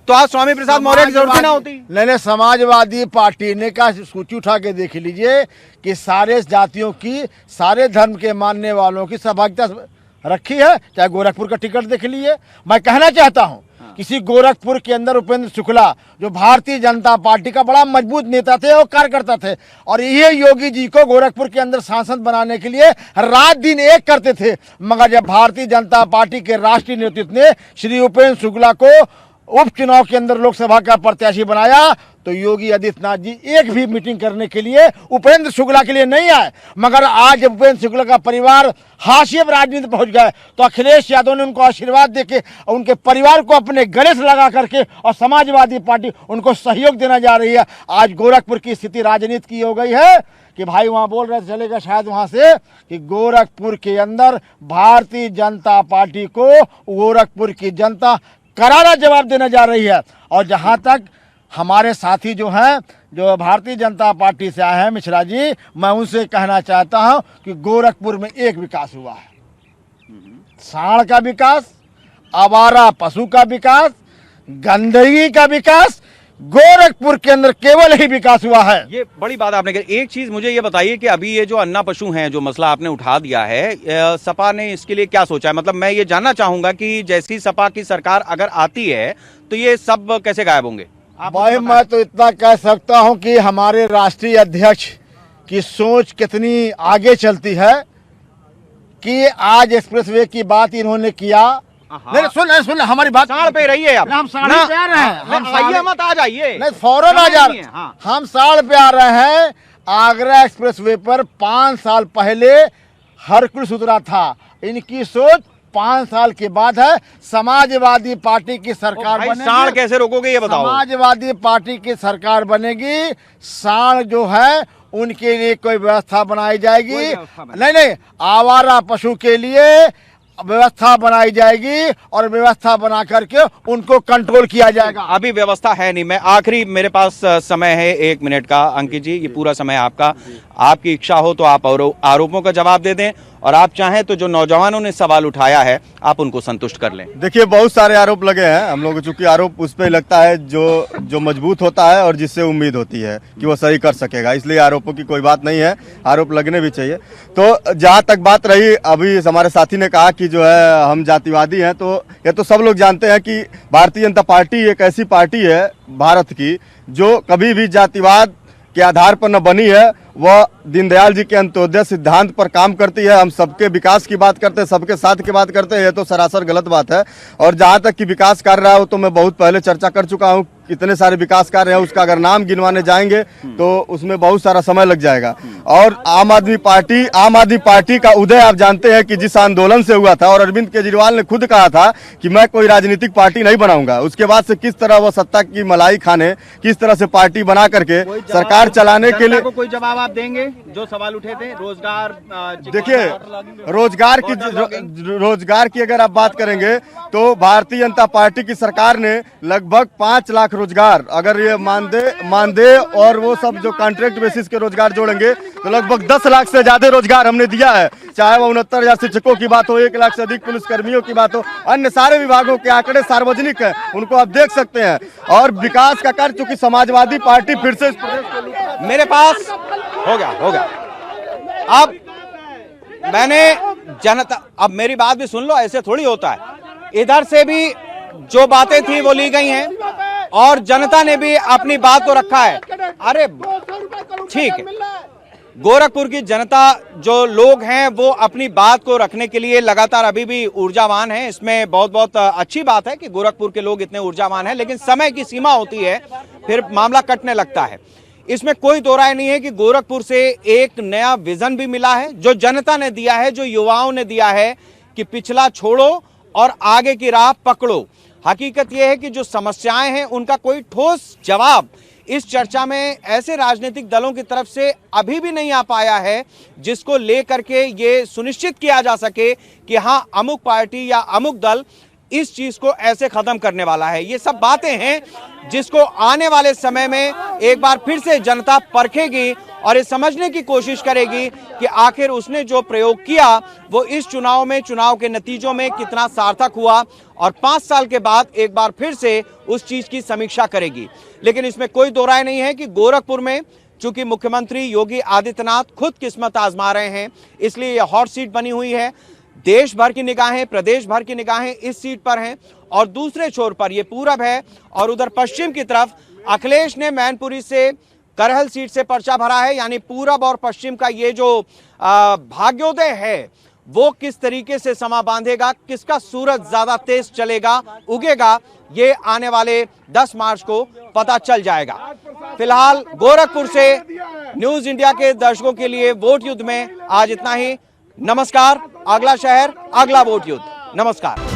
तो आज स्वामी प्रसाद मौर्य की जरूरत ना होती। नहीं, समाजवादी पार्टी ने का सूची उठा के देख लीजिए कि सारे जातियों की, सारे धर्म के मानने वालों की सहभागिता रखी है। चाहे गोरखपुर का टिकट देख लीजिए। मैं कहना चाहता हूं, किसी गोरखपुर के अंदर उपेंद्र शुक्ला जो भारतीय जनता पार्टी का बड़ा मजबूत नेता थे और कार्यकर्ता थे, और ये योगी जी को गोरखपुर के अंदर सांसद बनाने के लिए रात दिन एक करते थे। मगर जब भारतीय जनता पार्टी के राष्ट्रीय नेतृत्व ने श्री उपेंद्र शुक्ला को उपचुनाव के अंदर लोकसभा का प्रत्याशी बनाया, तो योगी आदित्यनाथ जी एक भी मीटिंग करने के लिए उपेंद्र शुक्ला के लिए नहीं आए। मगर आज उपेंद्र शुक्ला का परिवार हाशिए पर राजनीति पहुंच गए, तो अखिलेश यादव ने उनको आशीर्वाद देके उनके परिवार को अपने गले से लगा करके, और समाजवादी पार्टी उनको सहयोग देना जा रही है। आज गोरखपुर की स्थिति राजनीति की हो गई है कि भाई वहां बोल रहे चलेगा शायद वहां से कि गोरखपुर के अंदर भारतीय जनता पार्टी को गोरखपुर की जनता करारा जवाब देने जा रही है। और जहां तक हमारे साथी जो हैं, जो भारतीय जनता पार्टी से आए हैं, मिश्रा जी, मैं उनसे कहना चाहता हूं कि गोरखपुर में एक विकास हुआ है, सांड का विकास, आवारा पशु का विकास, गंदगी का विकास, गोरखपुर के अंदर केवल ही विकास हुआ है। ये बड़ी बात आपने कही। एक चीज मुझे ये बताइए कि अभी ये जो अन्ना पशु हैं, जो मसला आपने उठा दिया है, सपा ने इसके लिए क्या सोचा है? मतलब मैं ये जानना चाहूंगा कि जैसी सपा की सरकार अगर आती है तो ये सब कैसे गायब होंगे? भाई मैं तो इतना कह सकता हूं कि हमारे राष्ट्रीय अध्यक्ष की सोच कितनी आगे चलती है कि आज एक्सप्रेसवे की बात इन्होंने किया। नहीं, सुन हमारी बात साढ़ पे रही है। हम साढ़े पे आ रहे हैं, हम आइए मत आ जाइए, नहीं फौरन आ जा रहे हैं। हम साढ़ पे आ रहे हैं। आगरा एक्सप्रेसवे पर 5 साल पहले हरकुल उतरा था। इनकी सोच 5 साल के बाद है। समाजवादी पार्टी की सरकार बनेगी। साढ़ कैसे रोकोगे ये बताओ? समाजवादी पार्टी की सरकार बनेगी, साढ़ जो है उनके लिए कोई व्यवस्था बनाई जाएगी। नहीं, आवारा पशु के लिए व्यवस्था बनाई जाएगी और व्यवस्था बना करके उनको कंट्रोल किया जाएगा। अभी व्यवस्था है नहीं। मैं आखिरी, मेरे पास समय है 1 मिनट का। अंकित जी, ये पूरा समय आपका। आपकी इच्छा हो तो आप आरोपों का जवाब दे दें, और आप चाहें तो जो नौजवानों ने सवाल उठाया है आप उनको संतुष्ट कर लें। देखिए, बहुत सारे आरोप लगे हैं हम लोग को, चूंकि आरोप उस पर लगता है जो मजबूत होता है और जिससे उम्मीद होती है कि वो सही कर सकेगा, इसलिए आरोपों की कोई बात नहीं है। आरोप लगने भी चाहिए। तो जहां तक बात रही, अभी हमारे साथी ने कहा कि जो है हम जातिवादी हैं, तो ये तो सब लोग जानते हैं कि भारतीय जनता पार्टी एक ऐसी पार्टी है भारत की जो कभी भी जातिवाद के आधार पर न बनी है वह दीनदयाल जी के अंत्योदय सिद्धांत पर काम करती है। हम सबके विकास की बात करते हैं, सबके साथ की बात करते हैं, ये तो सरासर गलत बात है। और जहाँ तक कि विकास कार्य रहा है वो तो मैं बहुत पहले चर्चा कर चुका हूँ। कितने सारे विकास कार्य हैं, उसका अगर नाम गिनवाने जाएंगे तो उसमें बहुत सारा समय लग जाएगा। और आम आदमी पार्टी का उदय आप जानते हैं कि जिस आंदोलन से हुआ था, और अरविंद केजरीवाल ने खुद कहा था कि मैं कोई राजनीतिक पार्टी नहीं बनाऊंगा। उसके बाद से किस तरह वह सत्ता की मलाई खाने, किस तरह से पार्टी बना करके सरकार चलाने के लिए। कोई जवाब आप देंगे जो सवाल उठे थे? रोजगार, देखिए रोजगार की अगर आप बात करेंगे तो भारतीय जनता पार्टी की सरकार ने लगभग 5 लाख रोजगार, अगर ये मानदेय और वो सब जो कॉन्ट्रैक्ट बेसिस के रोजगार जोड़ेंगे तो लगभग 10 लाख से ज्यादा रोजगार हमने दिया है। चाहे वो 69,000 शिक्षकों की बात हो, 1 लाख से अधिक पुलिसकर्मियों की बात हो, अन्य सारे विभागों के आंकड़े सार्वजनिक है, उनको आप देख सकते हैं। और विकास का कार्य चूंकि समाजवादी पार्टी फिर से मेरे पास हो गया। अब मैंने जनता, अब मेरी बात भी सुन लो, ऐसे थोड़ी होता है। इधर से भी जो बातें थी वो ली गई हैं और जनता ने भी अपनी बात को रखा है। अरे ठीक है, गोरखपुर की जनता जो लोग हैं वो अपनी बात को रखने के लिए लगातार अभी भी ऊर्जावान हैं। इसमें बहुत अच्छी बात है कि गोरखपुर के लोग इतने ऊर्जावान हैं, लेकिन समय की सीमा होती है, फिर मामला कटने लगता है। इसमें कोई दो राय नहीं है कि गोरखपुर से एक नया विजन भी मिला है, जो जनता ने दिया है, जो युवाओं ने दिया है कि पिछला छोड़ो और आगे की राह पकड़ो। हकीकत यह है कि जो समस्याएं हैं उनका कोई ठोस जवाब इस चर्चा में ऐसे राजनीतिक दलों की तरफ से अभी भी नहीं आ पाया है जिसको लेकर के ये सुनिश्चित किया जा सके कि हाँ, अमुक पार्टी या अमुक दल इस चीज को ऐसे खत्म करने वाला है। ये सब बातें हैं जिसको आने वाले समय में एक बार फिर से जनता परखेगी और ये समझने की कोशिश करेगी कि आखिर उसने जो प्रयोग किया वो इस चुनाव में, चुनाव के नतीजों में कितना सार्थक हुआ, और 5 साल के बाद एक बार फिर से उस चीज की समीक्षा करेगी। लेकिन इसमें कोई दो राय नहीं है कि गोरखपुर में चूंकि मुख्यमंत्री योगी आदित्यनाथ खुद किस्मत आजमा रहे हैं, इसलिए यह हॉट सीट बनी हुई है। देश भर की निगाहें, प्रदेश भर की निगाहें इस सीट पर हैं, और दूसरे छोर पर यह पूरब है और उधर पश्चिम की तरफ अखिलेश ने मैनपुरी से करहल सीट से पर्चा भरा है। यानी पूरब और पश्चिम का ये जो भाग्योदय है वो किस तरीके से समा बांधेगा, किसका सूरज ज्यादा तेज चलेगा, उगेगा, ये आने वाले 10 मार्च को पता चल जाएगा। फिलहाल गोरखपुर से न्यूज इंडिया के दर्शकों के लिए वोट युद्ध में आज इतना ही। नमस्कार। अगला शहर, अगला वोट युद्ध। नमस्कार।